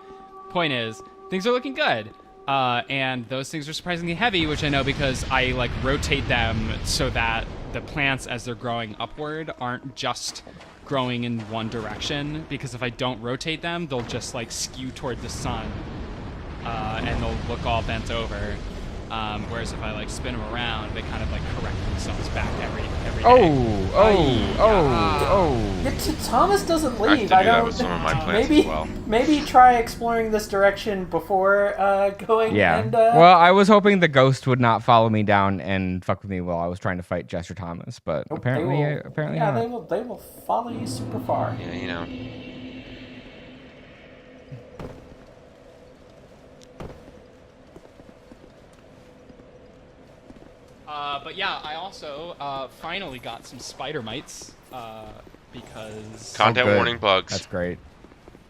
point is, things are looking good. And those things are surprisingly heavy, which I know because I like rotate them so that the plants, as they're growing upward, aren't just growing in one direction, because if I don't rotate them, they'll just like skew toward the sun, and they'll look all bent over. Whereas if I like spin them around, they kind of like correct themselves back every day. Thomas doesn't I have to leave. do that with some of my plants maybe as well. maybe try exploring this direction before going. Yeah. And, Well, I was hoping the ghost would not follow me down and fuck with me while I was trying to fight Jester Thomas, but apparently yeah, not. they will follow you super far. Yeah, you know. But yeah, I also finally got some spider mites, because Content good. warning bugs. That's great.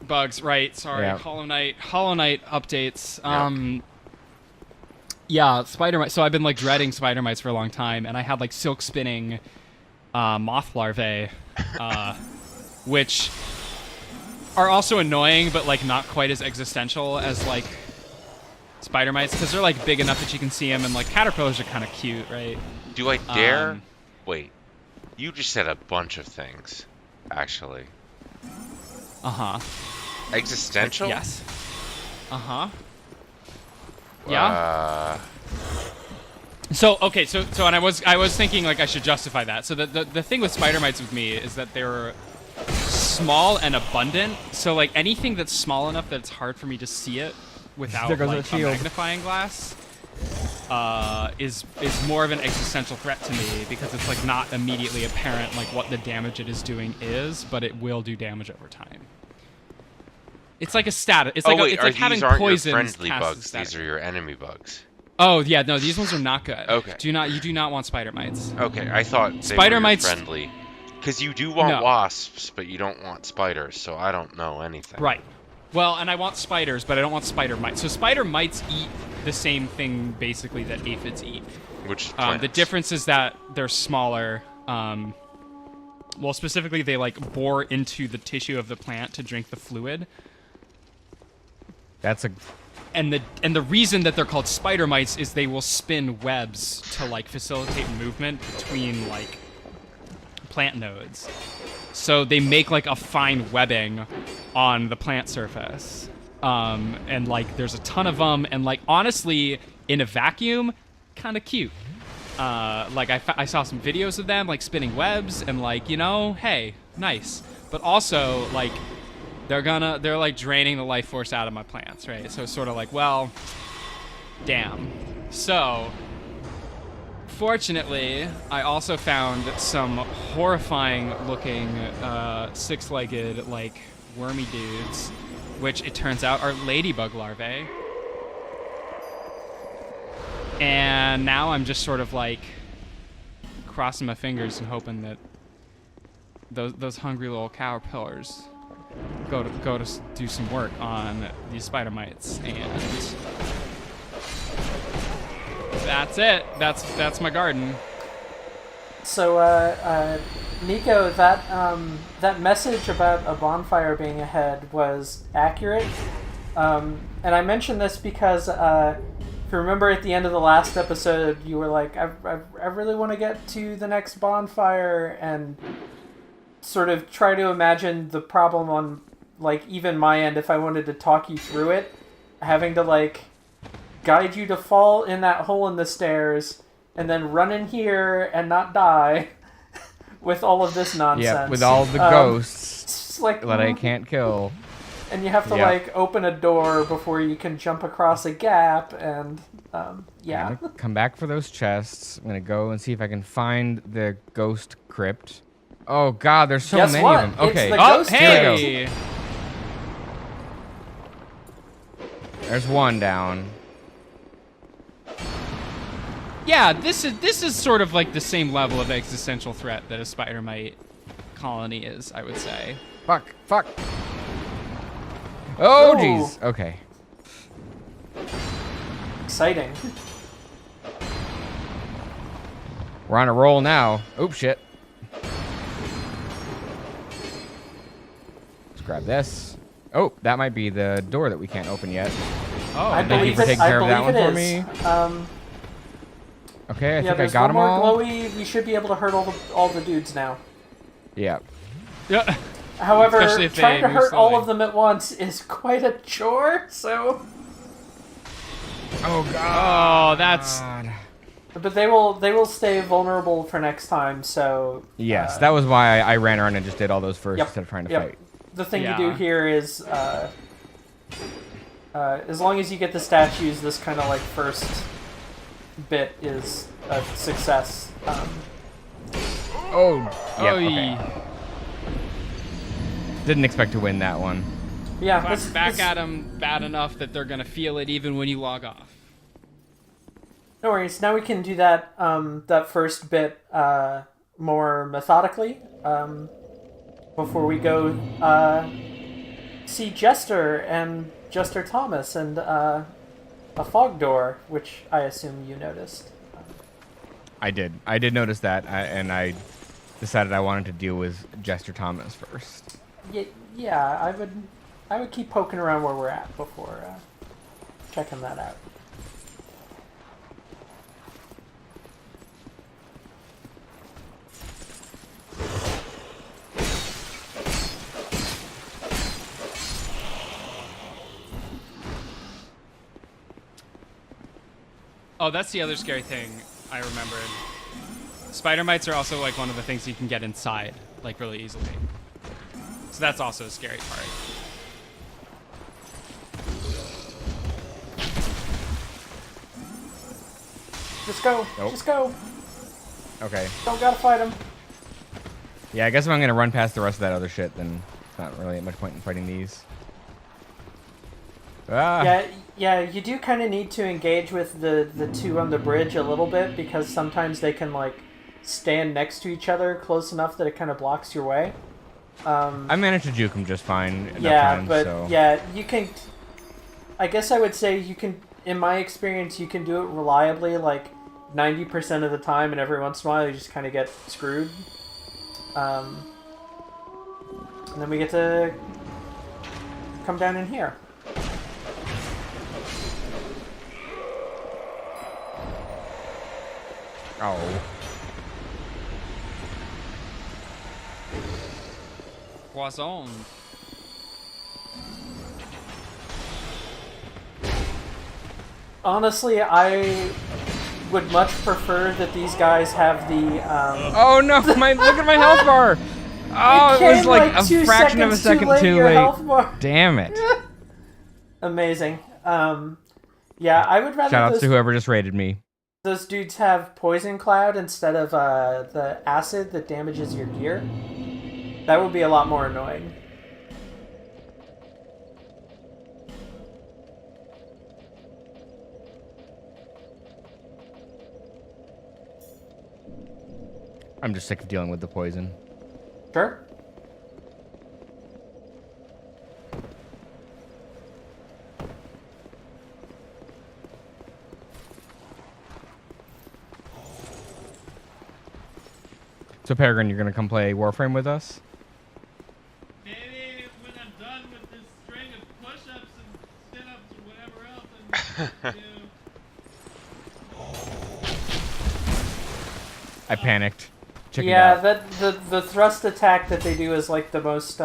bugs, right? Sorry, Yeah. Hollow Knight updates. Yeah, spider mites. So I've been like dreading spider mites for a long time, and I had like silk spinning moth larvae, which are also annoying, but like not quite as existential as like spider mites, because they're like big enough that you can see them, and like caterpillars are kind of cute, right? Do I dare? Wait, you just said a bunch of things, actually. Existential? Yes. Yeah. So okay, so and I was thinking like I should justify that. So the thing with spider mites with me is that they're small and abundant. So like anything that's small enough that it's hard for me to see it without There goes like that a shield. magnifying glass is more of an existential threat to me, because it's like not immediately apparent like what the damage it is doing is, but it will do damage over time. It's like a status. It's like it's like having these aren't poison. your friendly bugs? These are your enemy bugs. Oh yeah, no, these ones are not good. Okay. You do not want spider mites. Okay, I thought they Spider were mites- friendly. Because you do want No. wasps, but you don't want spiders, so I don't know anything. Right. Well, and I want spiders, but I don't want spider mites. So spider mites eat the same thing basically that aphids eat. Which is The plants. difference is that they're smaller. Well, specifically, they like bore into the tissue of the plant to drink the fluid. That's a And the reason that they're called spider mites is they will spin webs to like facilitate movement between like plant nodes. So they make like a fine webbing on the plant surface. And like there's a ton of them, and like honestly in a vacuum, kind of cute. Like I saw some videos of them like spinning webs, and like, you know, hey, nice. But also like they're like draining the life force out of my plants, right? So it's sort of like, well, damn. So fortunately, I also found some horrifying looking six-legged like wormy dudes, which it turns out are ladybug larvae. And now I'm just sort of like crossing my fingers and hoping that those hungry little caterpillars go to do some work on these spider mites, and that's it. That's my garden. So, Niko, that message about a bonfire being ahead was accurate. And I mention this because, if you remember at the end of the last episode, you were like, I really want to get to the next bonfire, and sort of try to imagine the problem on, like, even my end, if I wanted to talk you through it, having to, like, guide you to fall in that hole in the stairs, and then run in here and not die with all of this nonsense. yeah, with all the ghosts like, that I can't kill. and you have to, Yep. like, open a door before you can jump across a gap, and, yeah. I'm gonna come back for those chests. I'm gonna go and see if I can find the ghost crypt. Oh god, there's so Guess many what? of them. It's Okay. the Oh, ghost hey! There's one down. Yeah, this is sort of like the same level of existential threat that a spider mite colony is, I would say. Fuck. Oh, Ooh. jeez. Okay. Exciting. We're on a roll now. Oops, shit. Let's grab this. Oh, that might be the door that we can't open yet. Oh, I thank you believe for it. taking I care of that believe it one for is. me. Okay, I Yeah, think I there's got one them more all. glowy. We should be able to hurt all the dudes now. Yeah. Yeah. However, Especially if they trying to move hurt all slowly. of them at once is quite a chore. So, Oh god. Oh, that's but they will stay vulnerable for next time. So Yes, that was why I ran around and just did all those first Yep, instead of trying to yep. fight. The thing Yeah. you do here is, as long as you get the statues, this kind of like first bit is a success. Oh. Yeah. oh, Okay. Didn't expect to win that one. Yeah, But back at them bad enough that they're gonna feel it even when you log off. No worries. Now we can do that that first bit more methodically before we go see Jester and Jester Thomas and a fog door, which I assume you noticed. I did. I did notice that, and I decided I wanted to deal with Jester Thomas first. Yeah, I would keep poking around where we're at before checking that out. Oh, that's the other scary thing I remembered. Spider mites are also like one of the things you can get inside, like really easily. So that's also a scary part. Just go. Nope. Just go. Okay. Don't gotta fight him. Yeah, I guess if I'm gonna run past the rest of that other shit, then it's not really much point in fighting these. Ah. Yeah, you do kind of need to engage with the two on the bridge a little bit because sometimes they can like stand next to each other close enough that it kind of blocks your way. I managed to juke him just fine enough Yeah, times, but so. yeah, you can. I guess I would say you can. In my experience, you can do it reliably, like 90% of the time, and every once in a while you just kind of get screwed. And then we get to come down in here. Oh. Poisson. Honestly, I would much prefer that these guys have the. Oh no! Look at my health bar. Oh, it was came, like a 2 fraction of a seconds second too your late. health bar. Damn it! Amazing. Yeah, I would rather Shoutouts to whoever just raided me. those dudes have poison cloud instead of the acid that damages your gear. That would be a lot more annoying. I'm just sick of dealing with the poison. Sure. So Peregrine, you're gonna come play Warframe with us? Maybe when I'm done with this string of push-ups and sit-ups or whatever else I panicked. Check it Yeah, out. the thrust attack that they do is like the most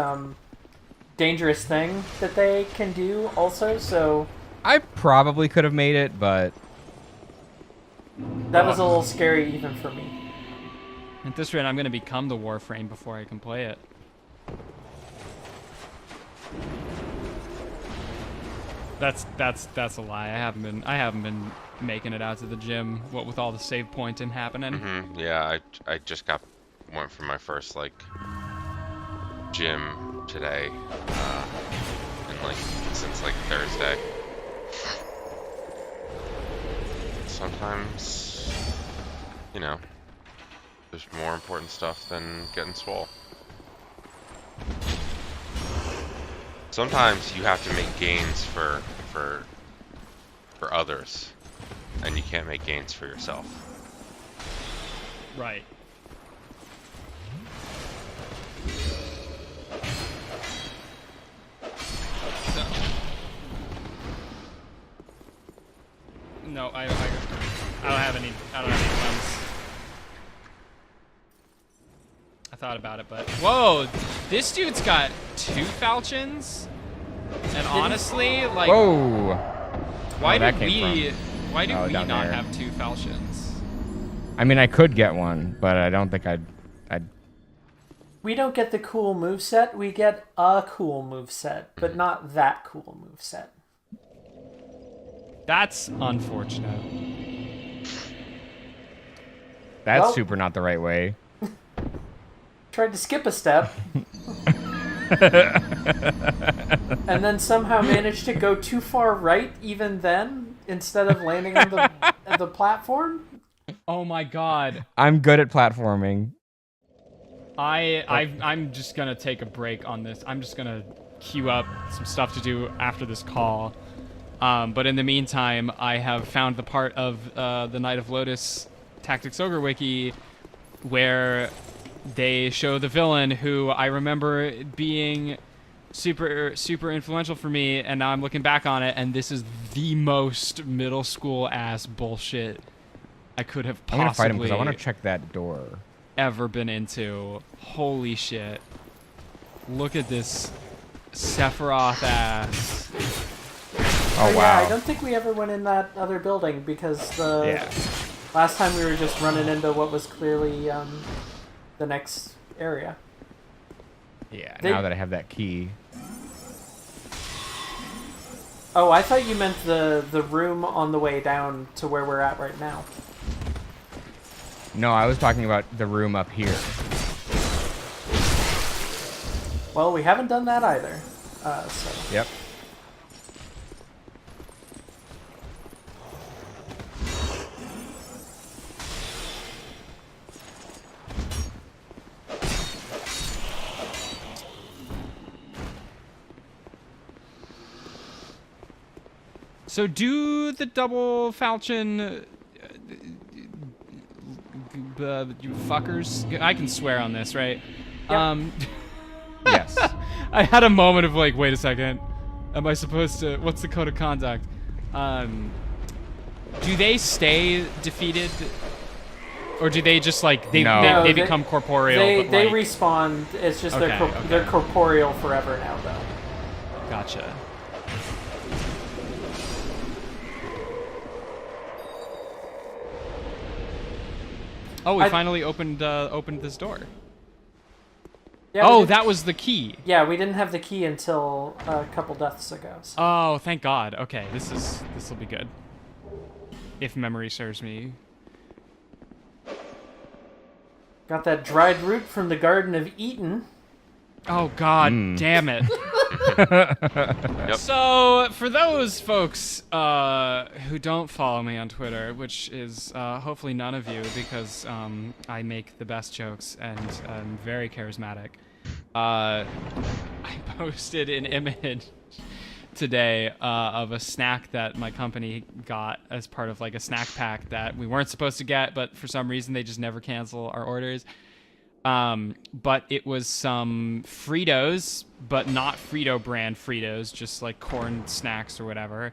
dangerous thing that they can do also, so I probably could have made it, but that was a little scary even for me. At this rate, I'm gonna become the Warframe before I can play it. That's a lie. I haven't been making it out to the gym. What with all the save pointing happening. Yeah, I just went for my first like gym today, and like since like Thursday. Sometimes you know, there's more important stuff than getting swole. Sometimes you have to make gains for others, and you can't make gains for yourself. Right. So. No, I don't have any. I don't have any funds. I thought about it, but whoa, this dude's got 2 falchions, and honestly, like, Whoa! why that did came we? from? Why did Oh, we down not there. have 2 falchions? I mean, I could get one, but I don't think I'd. We don't get the cool moveset, we get a cool moveset, but not that cool moveset. That's unfortunate. That's Well- super not the right way. Tried to skip a step. And then somehow managed to go too far right even then, instead of landing on the platform. Oh my god. I'm good at platforming. I'm just gonna take a break on this. I'm just gonna queue up some stuff to do after this call. But in the meantime, I have found the part of the Knight of Lotus Tactics Ogre Wiki where they show the villain who I remember being super influential for me, and now I'm looking back on it, and this is the most middle school ass bullshit I could have I'm gonna fight him possibly because I want to check that door. ever been into. Holy shit. Look at this Sephiroth ass. Oh Yeah, wow. I don't think we ever went in that other building because the Yeah. last time we were just running into what was clearly the next area. Yeah. They- Now that I have that key. Oh, I thought you meant the room on the way down to where we're at right now. No, I was talking about the room up here. Well, we haven't done that either. So Yep. So do the double falchion, you fuckers. I can swear on this, right? Yep. Yes. I had a moment of like, wait a second, am I supposed to? What's the code of conduct? Do they stay defeated, or do they just like they No. they they- become corporeal? they but, they like, respawn. It's just Okay, they're okay. corporeal forever now, though. Gotcha. Oh, we I- finally opened this door. Yeah, we Oh, did- that was the key. Yeah, we didn't have the key until a couple deaths ago. So. Oh, thank God. Okay, this will be good. If memory serves me. Got that dried root from the Garden of Eden. Oh God, damn it. Yep. So, for those folks who don't follow me on Twitter, which is hopefully none of you because I make the best jokes and I'm very charismatic, I posted an image today of a snack that my company got as part of like a snack pack that we weren't supposed to get, but for some reason they just never cancel our orders. But it was some Fritos, but not Frito brand Fritos, just like corn snacks or whatever.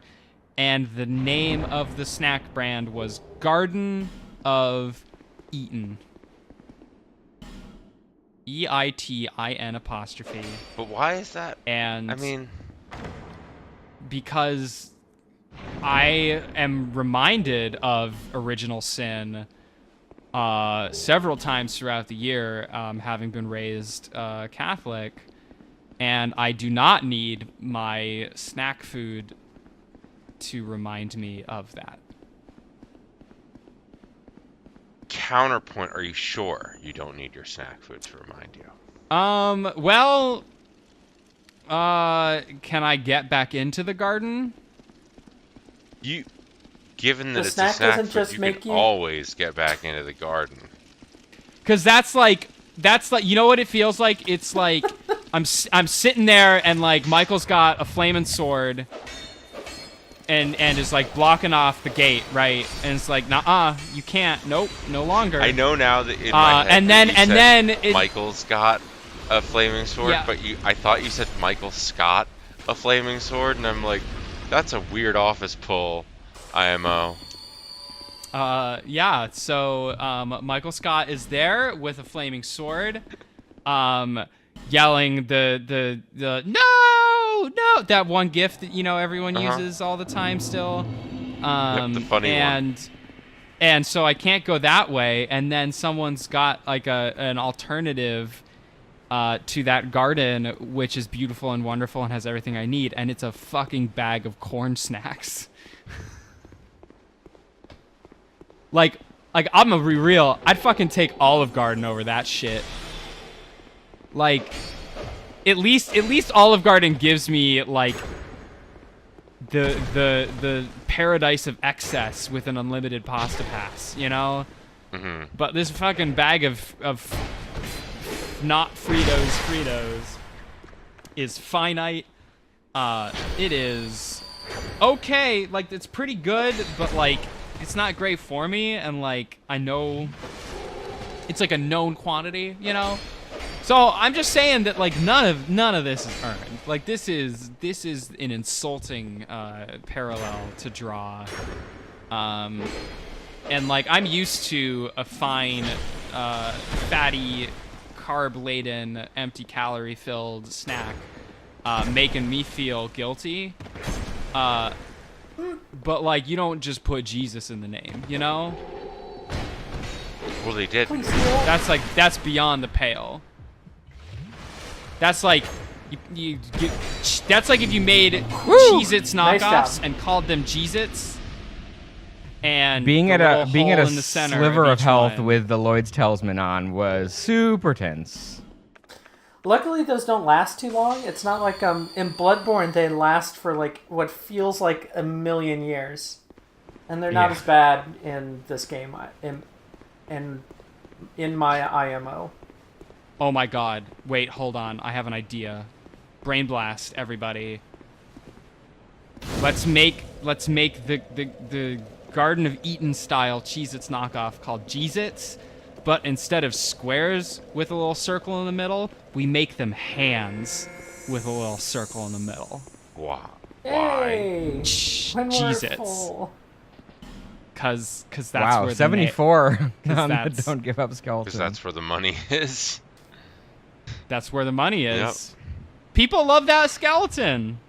And the name of the snack brand was Garden of Eaton. EITIN apostrophe. But why is that? And I mean, because I am reminded of Original Sin several times throughout the year, having been raised Catholic, and I do not need my snack food to remind me of that. counterpoint, are you sure you don't need your snack food to remind you? Well, can I get back into the garden? You Given that The it's snack a snack doesn't food, just you make can you- always get back into the garden. Cause that's like you know what it feels like? It's like I'm sitting there and like Michael's got a flaming sword and is like blocking off the gate, right? And it's like, nah, you can't. Nope, no longer. I know now that in my head and that then you said it, Michael's got a flaming sword, Yeah. but I thought you said Michael Scott a flaming sword, and I'm like, that's a weird office pull, IMO. yeah. So Michael Scott is there with a flaming sword, yelling the no that one gif that everyone uses all the time still. Yep, the funny one. And so I can't go that way. And then someone's got like an alternative to that garden, which is beautiful and wonderful and has everything I need. And it's a fucking bag of corn snacks. like I'm gonna be real. I'd fucking take Olive Garden over that shit. Like, at least Olive Garden gives me like the paradise of excess with an unlimited pasta pass, Mm-hmm. But this fucking bag of not Fritos is finite. It is okay, like it's pretty good, but like it's not great for me, and like I know it's like a known quantity, So I'm just saying that like none of this is earned. Like this is an insulting parallel to draw. And like I'm used to a fine, fatty, carb-laden, empty calorie-filled snack making me feel guilty. But like you don't just put Jesus in the name, Well, they did. Please heal. That's beyond the pale. That's like that's like if you made Cheez-Its Nice knockoffs job. and called them Cheez-Its. And Being the at little a hole in the center sliver of each health one. with the Lloyd's Talisman on was super tense. Luckily, those don't last too long. It's not like in Bloodborne they last for like what feels like a million years, and they're not Yeah. as bad in this game. In my IMO. Oh my god. Wait, hold on. I have an idea. Brain blast, everybody. Let's make the Garden of Eden style Cheez-Its knockoff called Cheez-Its, but instead of squares with a little circle in the middle, we make them hands with a little circle in the middle. Wow. Hey, when we're Cheez-Its. full. Cause that's Wow, where 74 on the that's- Don't Give Up Skeleton. Because that's where the money is. that's where the money is. Yep. People love that skeleton.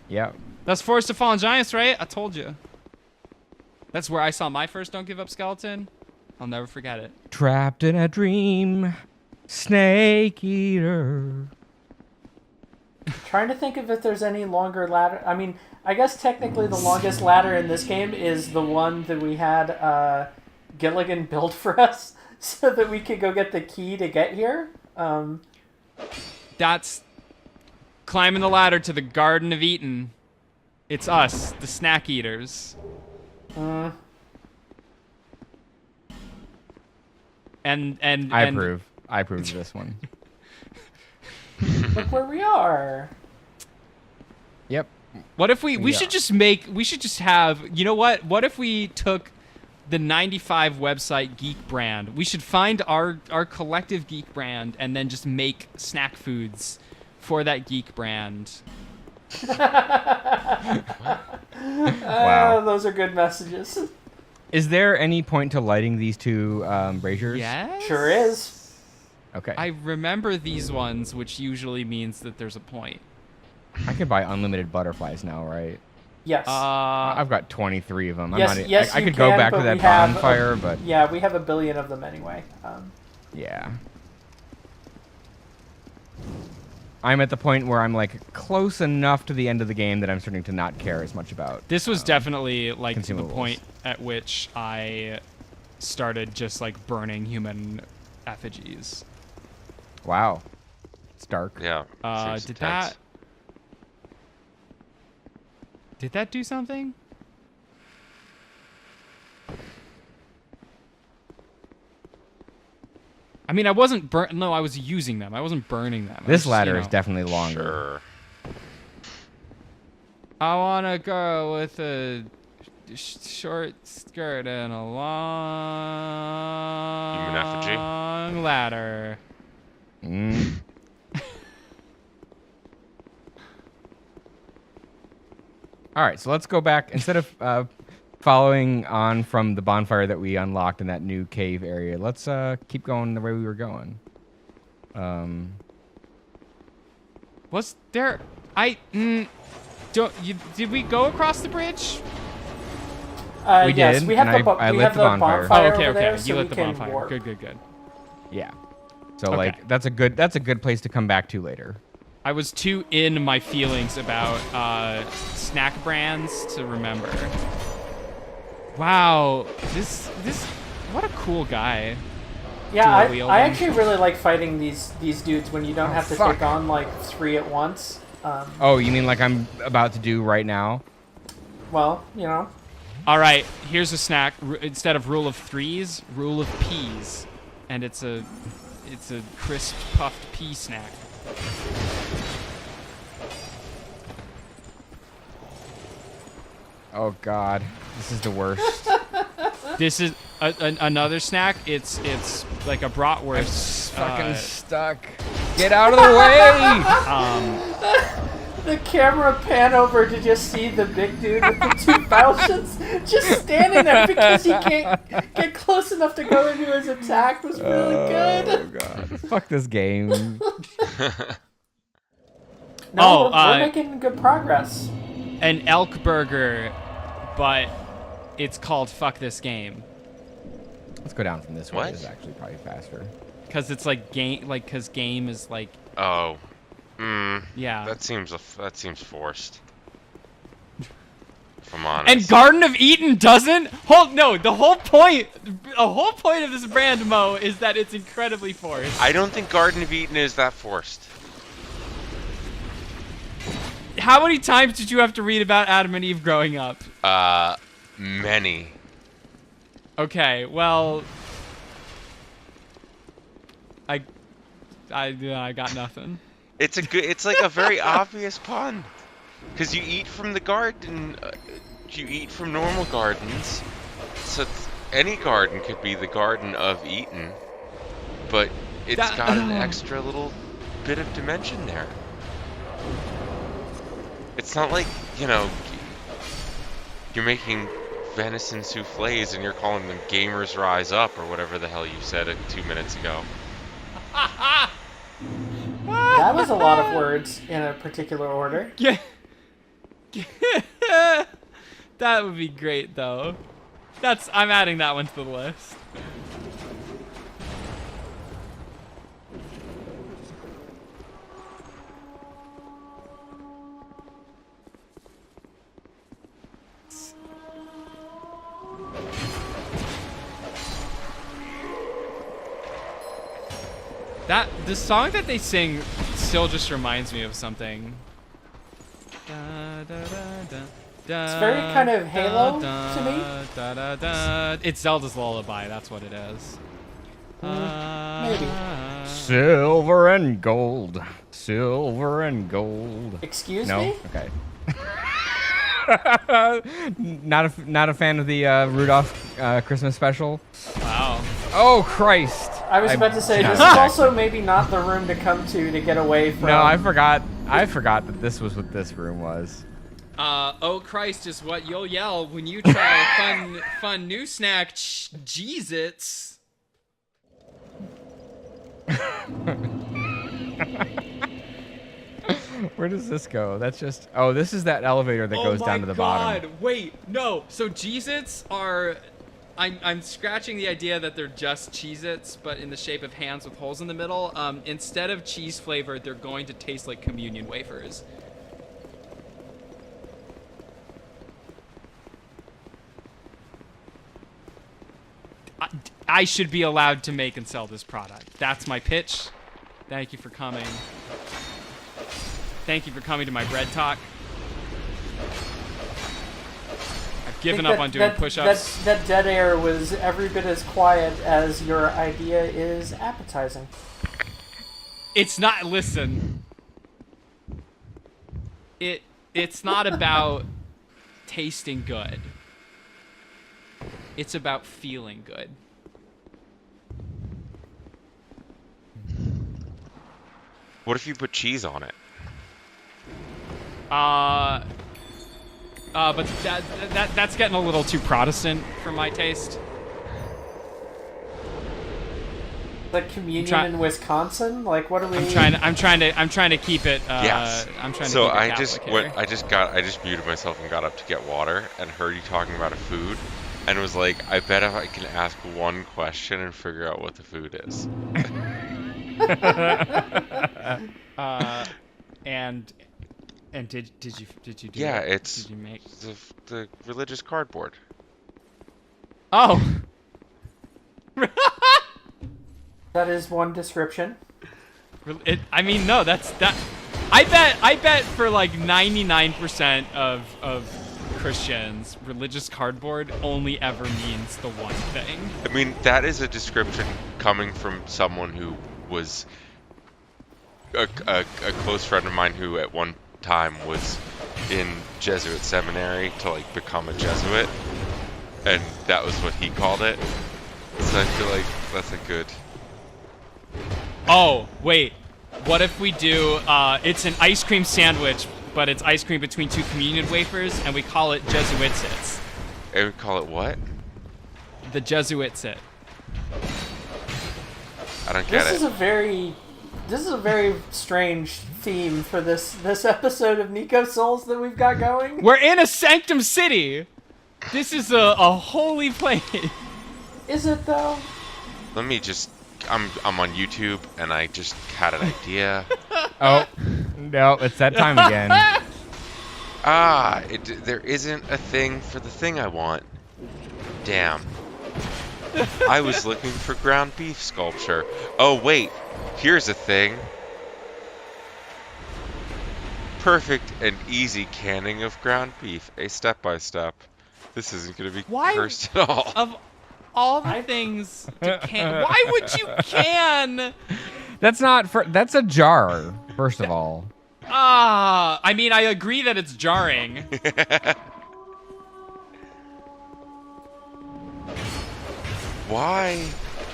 Yep. That's Forest of Fallen Giants, right? I told you. That's where I saw my first Don't Give Up skeleton. I'll never forget it. Trapped in a dream, snake eater. Trying to think if there's any longer ladder. I mean, I guess technically the longest ladder in this game is the one that we had Gilligan build for us so that we could go get the key to get here. That's climbing the ladder to the Garden of Eden. It's us, the snack eaters. And I approve. I approve of this one. Look where we are. Yep. what if we Yeah. should just have, you know what if we took the 95 website Geek brand, we should find our collective Geek brand and then just make snack foods for that Geek brand. Wow. Those are good messages. Is there any point to lighting these two braziers? Yes? Sure is. Okay. I remember these ones, which usually means that there's a point. I could buy unlimited butterflies now, right? Yes. I've got 23 of them. Yes, yes, I you could go can, back but to that we have bonfire, but yeah, we have a billion of them anyway. yeah. I'm at the point where I'm like close enough to the end of the game that I'm starting to not care as much about. This was definitely like the consumables. point at which I started just like burning human effigies. Wow. It's dark. Yeah. seems Did intense. that do something? I mean, I wasn't No, I was using them. I wasn't burning them. This ladder is definitely longer. Sure. I want a girl with a short skirt and a long ladder. Mm. All right, so let's go back. Instead of following on from the bonfire that we unlocked in that new cave area, let's keep going the way we were going. Was there? Did we go across the bridge? We yes, did, we have and the I we lit have the the bonfire. bonfire Oh, okay, over there, okay. so You we lit the can bonfire. warp. Good. Yeah. So Okay. like that's a good place to come back to later. I was too in my feelings about snack brands to remember. Wow, this what a cool guy. Yeah, Dual wielding. I actually really like fighting these dudes when you don't have to fuck. take on like 3 at once. Oh, you mean like I'm about to do right now? Well, you know. All right, here's a snack. Instead of rule of threes, rule of peas, and it's a crisp puffed pea snack. Oh God, this is the worst. This is another snack. It's like a bratwurst. Fucking stuck. Get out of the way! The camera pan over to just see the big dude with the 2 falchions just standing there because he can't get close enough to go into his attack was really good. Oh God, fuck this game. No, we're making good progress. An elk burger, but it's called Fuck This Game. Let's go down from this way. What? This is actually probably faster. Cause it's like game, like cause game is like Oh. yeah. That seems forced. If I'm honest. And Garden of Eden doesn't. The whole point of this brand, Mo, is that it's incredibly forced. I don't think Garden of Eden is that forced. How many times did you have to read about Adam and Eve growing up? Many. Okay, well, I got nothing. It's like a very obvious pun, because you eat from the garden, you eat from normal gardens, so any garden could be the Garden of Eden, but it's got an extra little bit of dimension there. It's not like, you know, you're making venison soufflés and you're calling them Gamers Rise Up or whatever the hell you said 2 minutes ago. That was a lot of words in a particular order. Yeah. That would be great, though. I'm adding that one to the list. The song that they sing still just reminds me of something. It's very kind of Halo to me. It's Zelda's Lullaby, that's what it is. Maybe. Silver and gold. Silver and gold. Excuse No? me? Okay. Not a fan of the Rudolph Christmas special. Wow. Oh Christ! I was about to say, this is also maybe not the room to come to get away from... No, I forgot that this was what this room was. Oh Christ is what you'll yell when you try a fun new snack. Jeez-its. Where does this go? That's just... Oh, this is that elevator that goes down to the bottom. Wait, no. So Cheez-Its are... I'm scratching the idea that they're just Cheez-Its, but in the shape of hands with holes in the middle. Instead of cheese flavored, they're going to taste like communion wafers. I should be allowed to make and sell this product. That's my pitch. Thank you for coming. Thank you for coming to my bread talk. I've given think up on doing push-ups. That dead air was every bit as quiet as your idea is appetizing. It's not. Listen. It's not about tasting good. It's about feeling good. What if you put cheese on it? But that's getting a little too Protestant for my taste. Like communion in Wisconsin? Like, what are we? I'm trying to keep it. Yes. I'm trying to So keep it I Catholic just here. I just muted myself and got up to get water and heard you talking about a food, and was like, I bet if I can ask one question and figure out what the food is. And did you do? Yeah, it? it's Did you make? the religious cardboard. Oh. That is one description. I mean, no, that's that. I bet for like 99% of Christians, religious cardboard only ever means the one thing. I mean, that is a description coming from someone who was a close friend of mine who at one time was in Jesuit seminary to like become a Jesuit, and that was what he called it. So I feel like that's a good. Oh, wait. What if we do, it's an ice cream sandwich, but it's ice cream between two communion wafers, and we call it Jesuitsit. And we call it what? The Jesuitsit. I don't get This it. is a very strange theme for this episode of Niko Souls that we've got going. We're in a Sanctum City! This is a holy place. Is it though? Let me just. I'm on YouTube and I just had an idea. Oh, no, it's that time again. There isn't a thing for the thing I want. Damn. I was looking for ground beef sculpture. Oh wait, here's a thing. Perfect and easy canning of ground beef, a step-by-step. This isn't gonna be cursed at all. Of all the things to can, why would you can? That's not for. That's a jar. First of all. I mean, I agree that it's jarring. Why?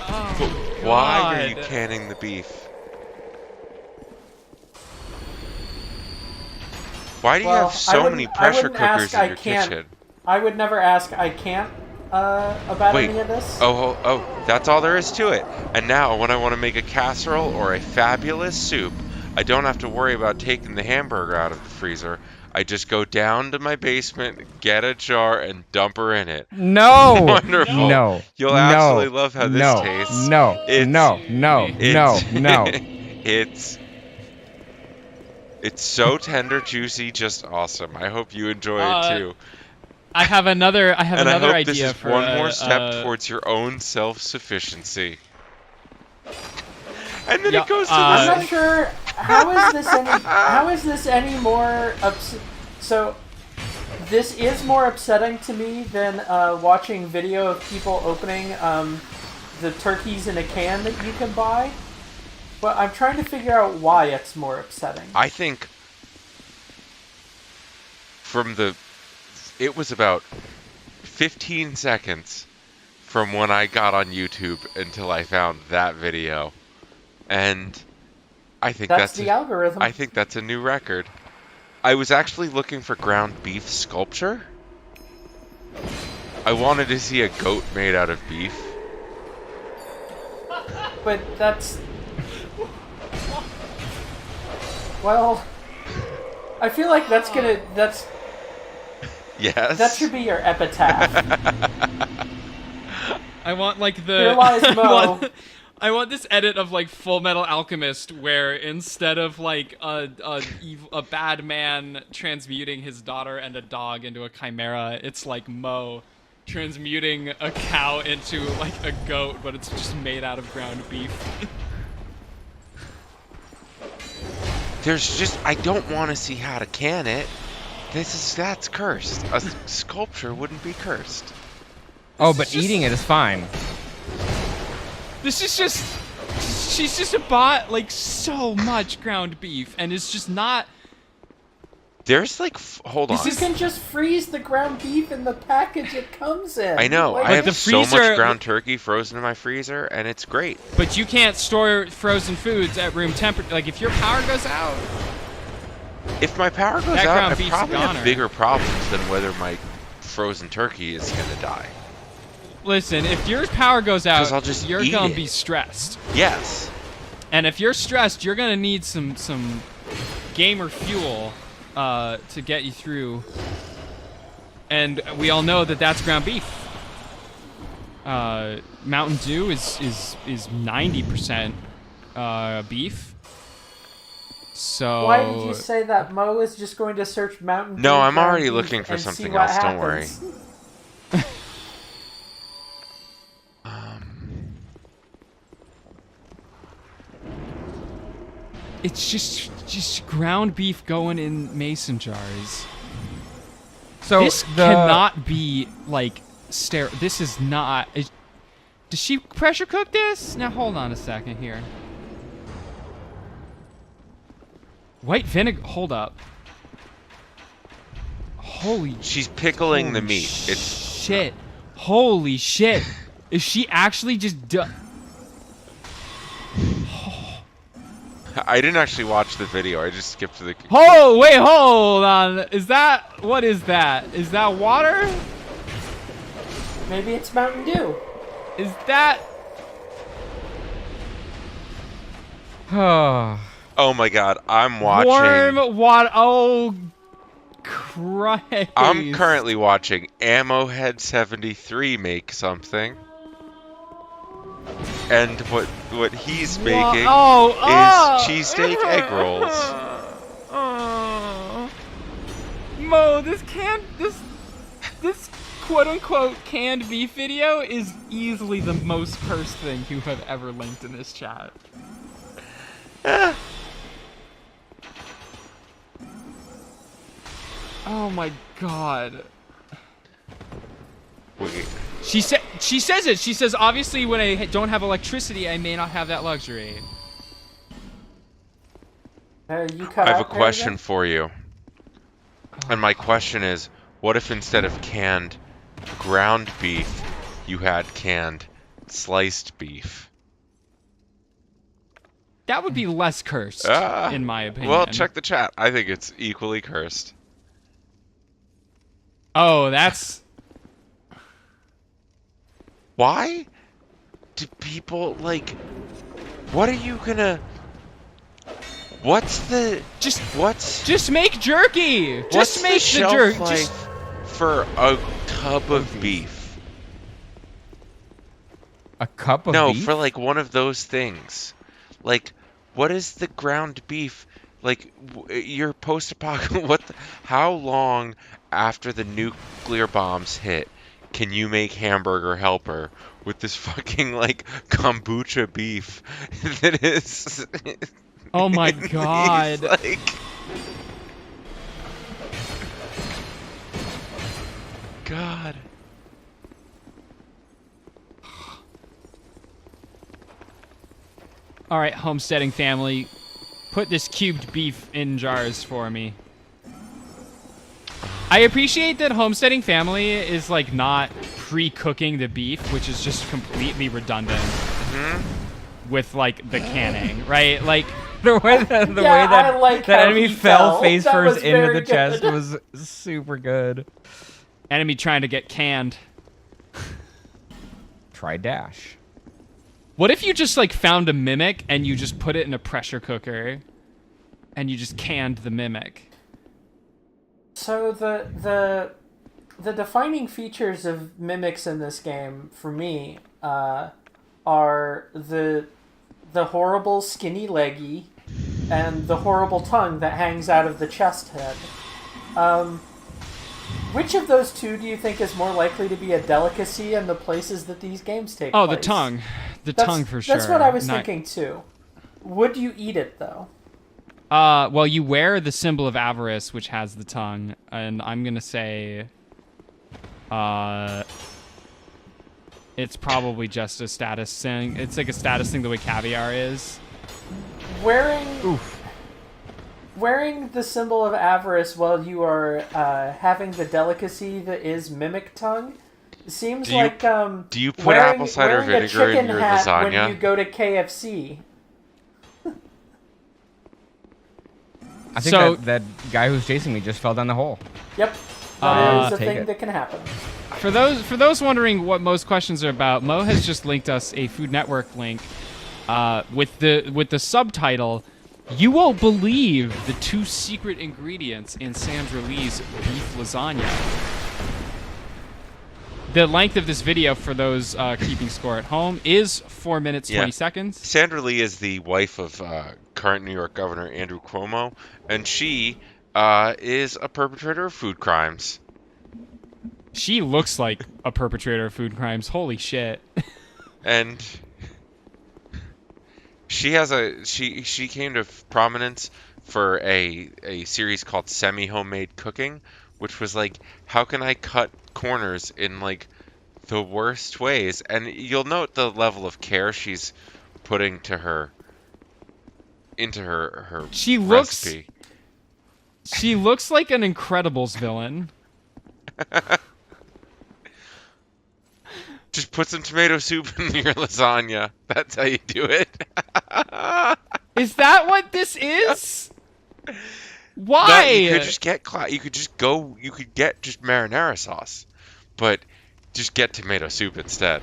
Oh, Why are you God. canning the beef? Why do you Well, have so many pressure wouldn't ask cookers in I your can't. kitchen? I would never ask I can't about Wait. any of this. Oh, that's all there is to it. And now, when I want to make a casserole or a fabulous soup, I don't have to worry about taking the hamburger out of the freezer. I just go down to my basement, get a jar, and dump her in it. No. Wonderful. No. You'll no, absolutely love how no, this tastes. No. It's- No. No. No. It's- No. It's so tender, juicy, just awesome. I hope you enjoy it too. I have another And I another hope idea this is for one more step towards your own self-sufficiency. And then Yeah, it goes to I'm the not sure how is this any more so this is more upsetting to me than watching video of people opening the turkeys in a can that you can buy. But I'm trying to figure out why it's more upsetting. I think it was about 15 seconds from when I got on YouTube until I found that video. And I think That's the algorithm. I think that's a new record. I was actually looking for ground beef sculpture. I wanted to see a goat made out of beef. But that's... Well, I feel like that's Yes. that should be your epitaph. I want like the. Here lies Mo. I want this edit of like Full Metal Alchemist, where instead of like a bad man transmuting his daughter and a dog into a chimera, it's like Mo transmuting a cow into like a goat, but it's just made out of ground beef. I don't want to see how to can it. That's cursed. A sculpture wouldn't be cursed. Oh, but eating it is fine. This is just... She's just bought, like, so much ground beef, and it's just not... There's like, hold on. You can just freeze the ground beef in the package it comes in. I know. Like, I have the so much freezer- ground turkey frozen in my freezer, and it's great. But you can't store frozen foods at room temperature. Like, if your power goes out... If my power goes That out, ground I beef's probably goner. have bigger problems than whether my frozen turkey is gonna die. Listen, if your power goes out, 'Cause I'll just you're eat gonna it. be stressed. Yes. And if you're stressed, you're gonna need some gamer fuel to get you through. And we all know that that's ground beef. Mountain Dew is 90% beef. So Why did you say that? Mo is just going to search Mountain Dew. No, I'm ground already beef looking for and see something what else, don't worry. happens. it's just ground beef going in mason jars. So This cannot be like This is not. Does she pressure cook this? Now hold on a second here. White vinegar. Hold up. Holy. She's pickling the holy meat. It's shit. Holy shit. Is she actually just? I didn't actually watch the video. I just skipped to the. Oh wait, hold on. Is that what is that? Is that water? Maybe it's Mountain Dew. Is that? Oh my god, I'm watching. Warm water. Oh, Christ. I'm currently watching Ammohead 73 make something. And what he's making is cheesesteak egg rolls. Mo, this quote unquote canned beef video is easily the most cursed thing you have ever linked in this chat. Oh my god. Wait. She says it. She says, obviously, when I don't have electricity, I may not have that luxury. You cut I have a out there question again? for you. And my question is, what if instead of canned ground beef, you had canned sliced beef? That would be less cursed, in my opinion. Well, check the chat. I think it's equally cursed. Oh, that's... Why do people, like... What are you gonna... What's the... Just make jerky! What's Just make the shelf jerky. life for a tub of beef? A cup of No, beef? for like one of those things. Like, what is the ground beef? Like, your post-apocalyptic... How long after the nuclear bombs hit can you make Hamburger Helper with this fucking, like, kombucha beef that is... Oh my god. Like... God. Alright, homesteading family. Put this cubed beef in jars for me. I appreciate that homesteading family is like not pre-cooking the beef, which is just completely redundant with like the canning, right? Like The way that I like that how enemy he fell fell. face That first was into very the chest good. was super good. enemy trying to get canned. Try dash. What if you just like found a mimic and you just put it in a pressure cooker and you just canned the mimic? So the defining features of mimics in this game for me are the horrible skinny leggy and the horrible tongue that hangs out of the chest head. Which of those two do you think is more likely to be a delicacy in the places that these games take Oh, place? the tongue. The That's- tongue for sure. That's what I was Not- thinking too. Would you eat it though? Well, you wear the symbol of avarice, which has the tongue, and I'm gonna say, it's probably just a status thing. It's like a status thing the way caviar is. Wearing the symbol of avarice while you are having the delicacy that is mimic tongue seems Do you put apple cider wearing a vinegar in chicken your hat lasagna? when you go to KFC. I think So- that guy who's chasing me just fell down the hole. Yep. That is a take thing it. that can happen. For those wondering what Mo's questions are about, Mo has just linked us a Food Network link with the subtitle, "You won't believe the 2 secret ingredients in Sandra Lee's beef lasagna." The length of this video, for those keeping score at home, is 4 minutes 20 seconds. Sandra Lee is the wife of current New York Governor Andrew Cuomo, and she is a perpetrator of food crimes. She looks like a perpetrator of food crimes. Holy shit. And she has she came to prominence for a series called Semi-Homemade Cooking, which was like, how can I cut corners in like the worst ways? And you'll note the level of care she's putting to her She looks recipe. She looks like an Incredibles villain. Just put some tomato soup in your lasagna. That's how you do it. Is that what this is? No, Why? you could just get you could get just marinara sauce, but just get tomato soup instead.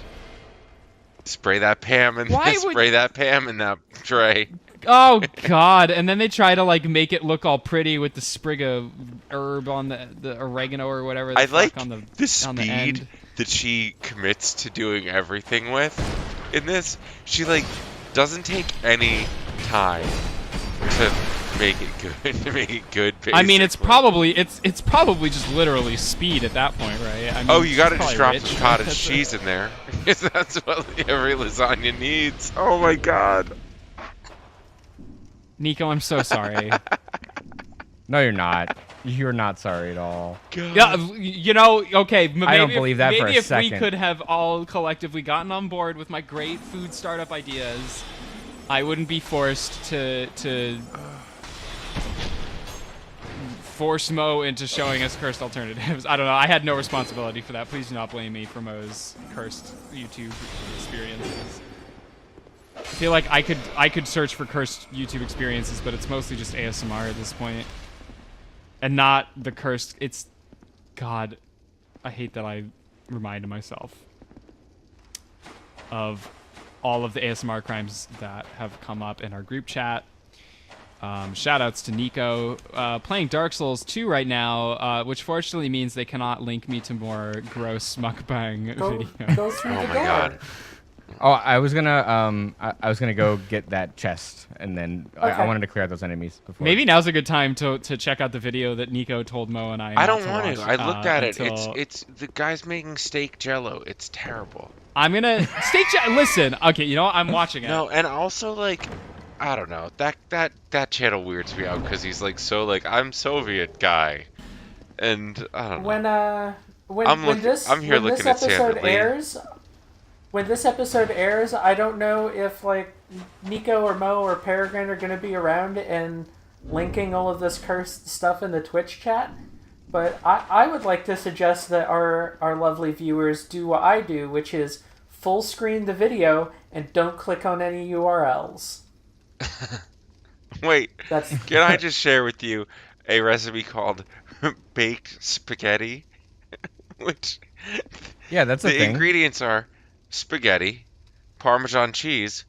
Spray that Pam in that tray. Oh god! And then they try to like make it look all pretty with the sprig of herb on the oregano or whatever. I like on the the on the speed end. that she commits to doing everything with. In this, she like doesn't take any time to make it good. To make it good. I mean, it's basically. probably just literally speed at that point, right? I mean, Oh, you gotta she's just probably drop rich, some right? cottage That's cheese in there. Because that's what every lasagna needs. Oh my god. Nico, I'm so sorry. No, you're not. You're not sorry at all. God. Yeah, you know, okay. Maybe I don't believe that maybe for a if second. we could have all collectively gotten on board with my great food startup ideas, I wouldn't be forced to force Mo into showing us cursed alternatives. I don't know. I had no responsibility for that. Please do not blame me for Mo's cursed YouTube experiences. I feel like I could search for cursed YouTube experiences, but it's mostly just ASMR at this point. And not the cursed. It's. God. I hate that I reminded myself of all of the ASMR crimes that have come up in our group chat. Shout outs to Niko. Playing Dark Souls 2 right now, which fortunately means they cannot link me to more gross mukbang videos. Go through Oh the my door. god. Oh, I was gonna go get that chest, and then I Okay. wanted to clear out those enemies before. Maybe now's a good time to check out the video that Niko told Mo and I. I not don't want to. watch, I looked at it. until- It's the guy's making steak jello. It's terrible. I'm gonna listen. Okay, you know what? I'm watching it. No, and also like, I don't know. That channel weirds me out because he's like so like, I'm Soviet guy, and I don't know. I'm here looking at Sandra Lee. When this episode airs, I don't know if like Niko or Mo or Peregrine are going to be around and linking all of this cursed stuff in the Twitch chat. But I would like to suggest that our lovely viewers do what I do, which is full screen the video and don't click on any URLs. Wait, That's can I just share with you a recipe called baked spaghetti? Which Yeah, that's a the thing. ingredients are spaghetti, Parmesan cheese,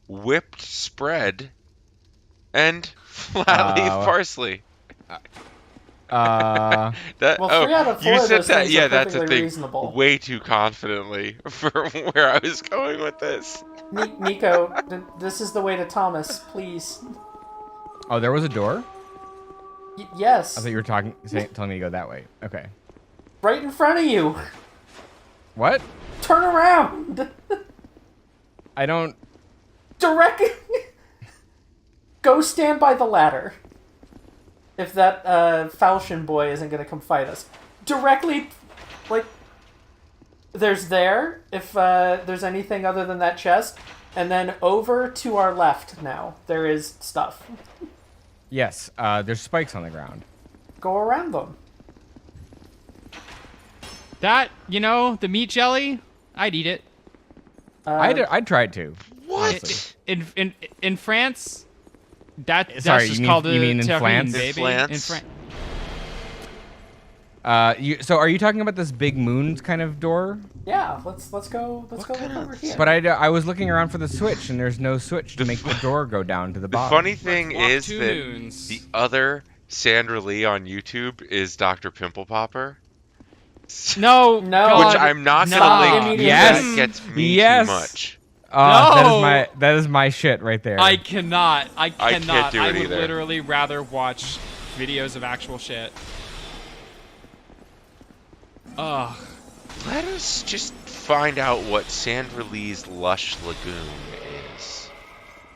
whipped spread, and flat leaf parsley. Uh, That, Well, 3 out of 4 you of said those that. things Yeah, are that's a perfectly thing. reasonable. Way too confidently for where I was going with this. Niko, this is the way to Thomas, please. oh, there was a door. Yes, I thought you were telling me to go that way. Okay. right in front of you. What? Turn around. I don't. Direct. go stand by the ladder. If that falchion boy isn't going to come fight us. Directly, like, there's there, if there's anything other than that chest, and then over to our left now. There is stuff. Yes, there's spikes on the ground. Go around them. That, you know, the meat jelly, I'd eat it. I'd try it too. What? In France, that's Sorry, just you called mean in terrine, France? baby. In In France? So are you talking about this big moon kind of door? Yeah, let's go look over here. But I was looking around for the switch, and there's no switch to make the door go down to the The bottom. funny thing walk is two that moons. the other Sandra Lee on YouTube is Dr. Pimple Popper. No, No. God, Which I'm not no. gonna link because Yes. that gets me Yes. too much. No. That is my shit right there. I cannot. I can't cannot. do I it would either. literally rather watch videos of actual shit. Ugh. Let us just find out what Sandra Lee's Lush Lagoon is.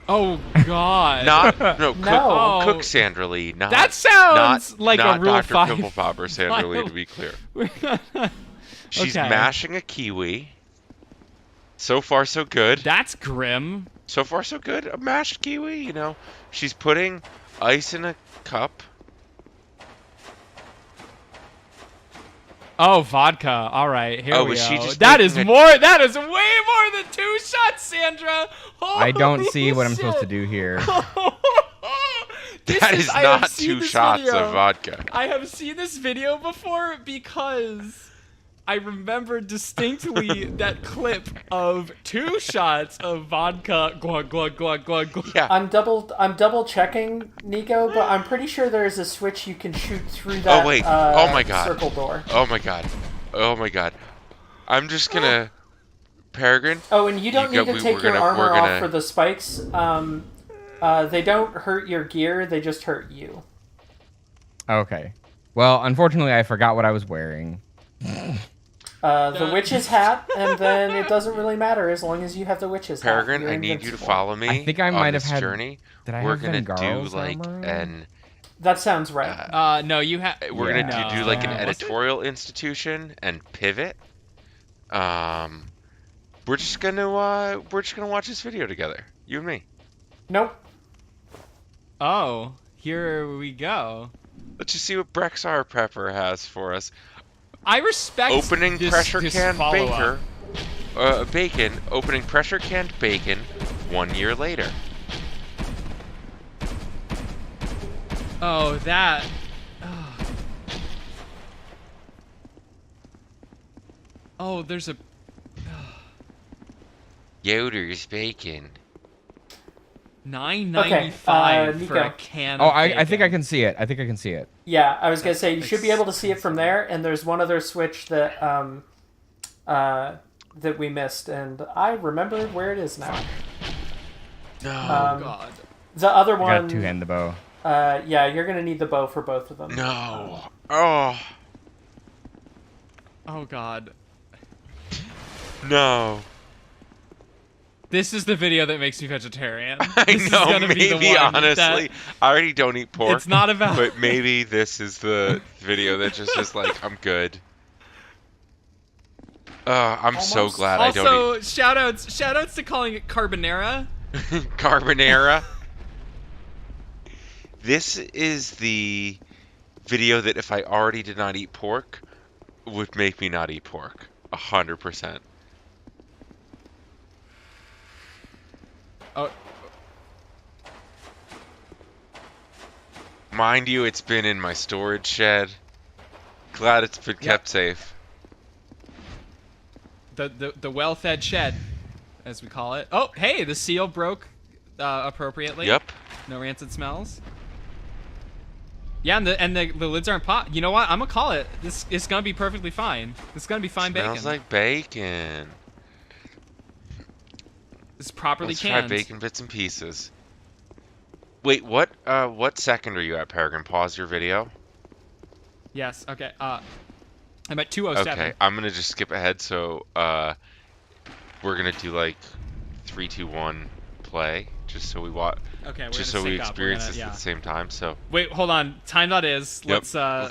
Oh God. No, No. Cook Sandra Lee, not That sounds like not a Rule Dr. 5 Pimple Popper Sandra Lee, to be clear. She's Okay. mashing a kiwi. So far, so good. That's grim. So far, so good. A mashed kiwi, you know. She's putting ice in a cup. Oh, vodka. All right, here Oh, we was go. she just That is making a- more. That is way more than 2 shots, Sandra. I don't Holy see what I'm supposed to shit. do here. That is I have not seen 2 this shots video. of vodka. I have seen this video before because I remember distinctly that clip of 2 shots of vodka. Glug glug glug glug glug. Yeah. I'm double checking, Nico, but I'm pretty sure there's a switch you can shoot through that wait. Oh my God. circle door. Oh my god. Oh my god. I'm just gonna... Peregrine? Oh, and you don't You need go- to we- take we're your gonna- armor we're off gonna- for the spikes. They don't hurt your gear, they just hurt you. Okay. Well, unfortunately, I forgot what I was wearing. The witch's hat, and then it doesn't really matter as long as you have the witch's hat. Peregrine, You're I need you to invincible. follow me I think I on might have this had- journey. Did I We're have gonna do Vengaro's like armor? an... That sounds right. No, you have. We're Yeah. gonna do like an No. editorial institution and pivot. We're just gonna watch this video together, you and me. Nope. Oh, here we go. Let's just see what Brexar Prepper has for us. I respect Opening this, pressure this can follow-up. bacon. Opening pressure canned bacon 1 year later. Oh, that. Oh, there's a. Yoder's bacon. $9.95 for Nico. a can. Oh, of I think I bacon. can see it. I think I can see it. Yeah, I was gonna say you should be able to see it from there, and there's one other switch that that we missed, and I remember where it is now. No. God. The other I one, got two-hand the bow. yeah, you're gonna need the bow for both of them. No. Oh. Oh God. No. This is the video that makes me vegetarian. I This is know, gonna be the maybe one honestly, that- I already don't eat pork. It's not about- But maybe this is the video that just like, I'm good. I'm so Almost. glad I don't Also, shout-outs to calling it carbonara. eat carbonara. This is the video that if I already did not eat pork, would make me not eat pork. 100%. Oh, Mind you, it's been in my storage shed. Glad it's been kept safe. the well-fed shed, as we call it. Oh, hey, the seal broke appropriately. Yep. No rancid smells. Yeah, and the lids aren't popped. You know what? I'm gonna call it. This is gonna be perfectly fine. This is gonna be fine Smells bacon. like bacon. It's properly Let's try canned. bacon bits and pieces. Wait, what second are you at, Peregrine? Pause your video. Yes. Okay. I'm at 207. Okay, I'm gonna just skip ahead. So, we're gonna do like 3, 2, 1, play, just so we Okay, we're just gonna so we sync up. experience this Yeah. at the same time. So Wait, hold on. Time.is. Yep.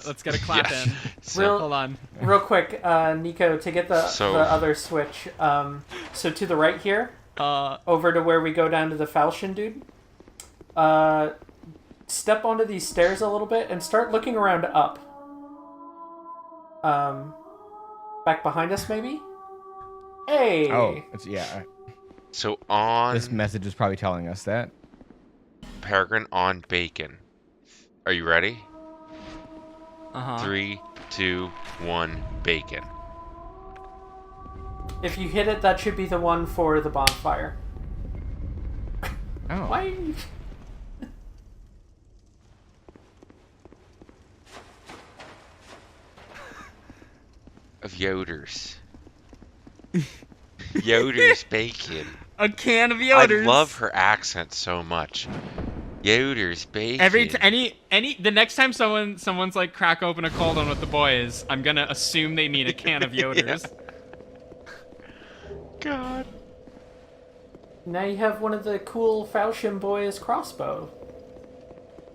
Let's get a clap Yes. in. So, Hold on. Real quick, Nico, to get the So- other switch. So to the right here, over to where we go down to the falchion dude. Step onto these stairs a little bit and start looking around up. Back behind us, maybe. Hey. Oh, yeah. so on This message is probably telling us that. Peregrine on bacon. Are you ready? Uh-huh. 3, 2, 1, bacon. If you hit it, that should be the one for the bonfire. Oh. Why? Are you... Of Yoder's. Yoder's bacon. A can of I Yoder's. love her accent so much. Yoder's bacon. The next time someone's like crack open a cold one with the boys, I'm gonna assume they mean a can of Yoder's. God. Now you have one of the cool falchion boys' crossbow.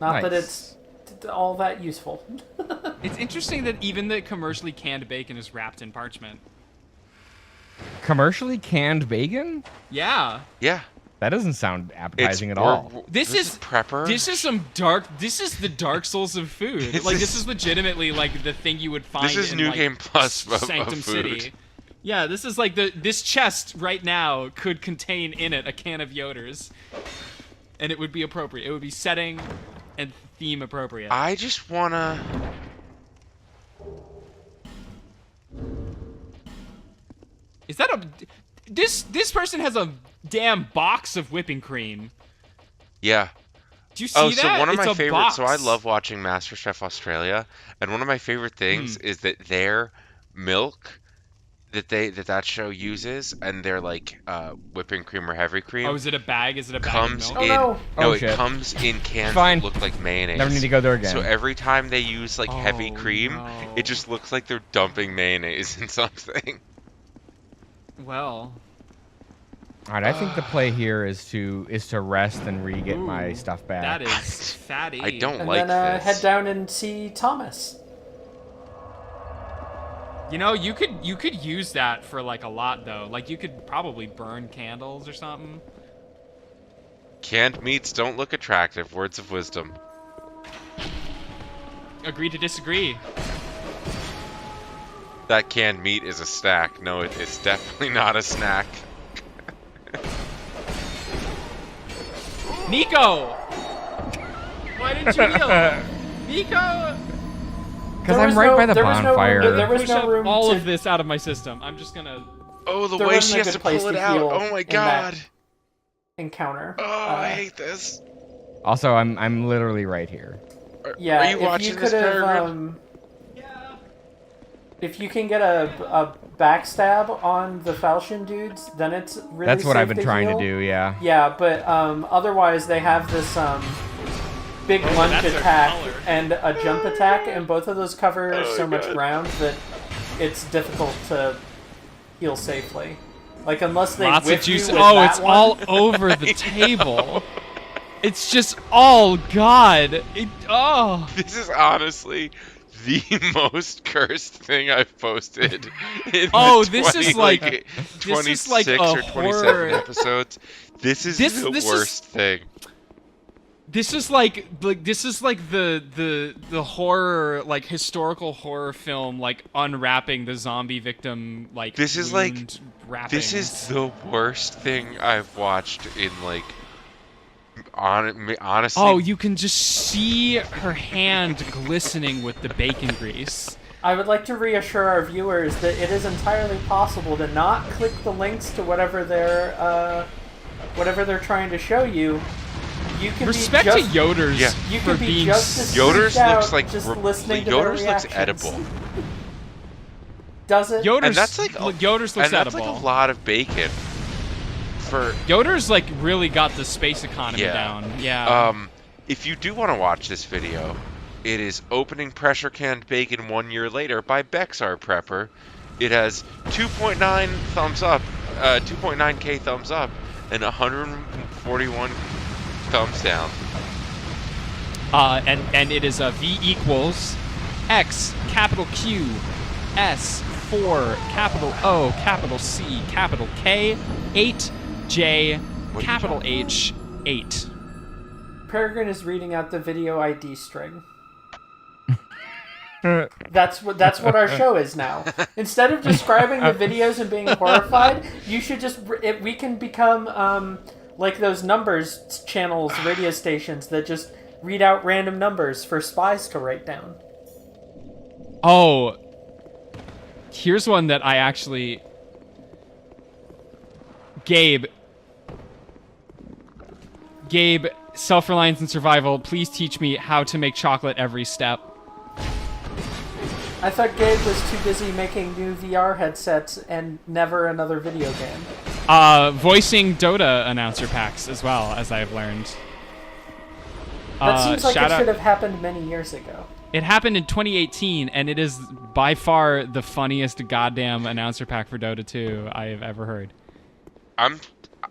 Not that Nice. it's all that useful. It's interesting that even the commercially canned bacon is wrapped in parchment. Commercially canned bacon? Yeah. Yeah. That doesn't sound appetizing at we're- all. we're- This is prepper. This is some dark. This is the Dark Souls of food. Like this is legitimately like the thing you would find. This is in, New like, Game Plus of Sanctum food. City. Yeah, this is like this chest right now could contain in it a can of Yoder's, and it would be appropriate. It would be setting and theme appropriate. I just wanna. Is that a? This person has a damn box of whipping cream. Yeah. Do you see Oh, that? so one of It's my a favorites. So I box. love watching MasterChef Australia, and one of my favorite things is that their milk that show uses, and their like whipping cream or heavy cream. Oh, is it a bag? Is it a bag comes of milk? in Oh, no. no, Oh, it shit. comes in cans Fine. that look like mayonnaise. Never need to go there again. So every time they use like heavy Oh, cream, no. it just looks like they're dumping mayonnaise in something. Well, All right, I think the play here is to rest and re-get my Ooh, stuff back. that is fatty. I don't And like then this. head down and see Thomas. You know, you could use that for like a lot though. Like you could probably burn candles or something. Canned meats don't look attractive. Words of wisdom. Agree to disagree. That canned meat is a snack. No, it's definitely not a snack. Nico! Why didn't you heal? Nico! Because There I'm was right no- by the there was no room- bonfire. there was Push no up room all to- of this out of my system. I'm just gonna. Oh, the There way wasn't she a has good to place pull it to out. heal Oh my in that god. encounter. Oh, I hate this. Also, I'm literally right here. Yeah, Are you if watching you this, could have, Peregrine? Yeah. if you can get a backstab on the falchion dudes, then it's really That's what I've safe been trying heal. to do, yeah. Yeah, but otherwise they have this big lunge that's their attack color. and a jump attack, and both of those cover Oh, so much God. ground that it's difficult to heal safely. Like unless they Lots of whiff you juice. with Oh, that it's one. all over the table. It's just all God. Oh. This is honestly the most cursed thing I've posted in Oh, the this 20, is like- like this is like 26 a or 27 horror- episodes. This is This the is- worst thing. This is like the horror, like historical horror film, like unwrapping the zombie victim, like This is like- wound wrappings. This is the worst thing I've watched in like honestly. Oh, you can just see her hand glistening with the bacon grease. I would like to reassure our viewers that it is entirely possible to not click the links to whatever they're trying to show you. You can Respect be to just, Yoder's Yeah. you for can be being just as Yoder's freaked looks out like just the listening to Yoder's their looks reactions. edible. Does it? Yoder's, And that's like Yoder's looks and that's edible. like a lot of bacon for Yoder's like really got the space economy Yeah. down. Yeah. If you do want to watch this video, it is Opening Pressure Canned Bacon 1 Year Later by Bexar Prepper. It has 2.9 thumbs up, 2.9k thumbs up, and 141,000 thumbs down. And it is V equals X capital Q S 4 capital O capital C capital K 8 J capital H 8. Peregrine is reading out the video ID string. That's what our show is now. Instead of describing the videos and being horrified, you should just we can become like those numbers channels, radio stations that just read out random numbers for spies to write down. Oh, here's one that I actually... Gabe, self-reliance and survival, please teach me how to make chocolate every step. I thought Gabe was too busy making new VR headsets and never another video game. Voicing Dota announcer packs as well, as I have learned. That seems like it shout should out- have happened many years ago. It happened in 2018, and it is by far the funniest goddamn announcer pack for Dota 2 I have ever heard.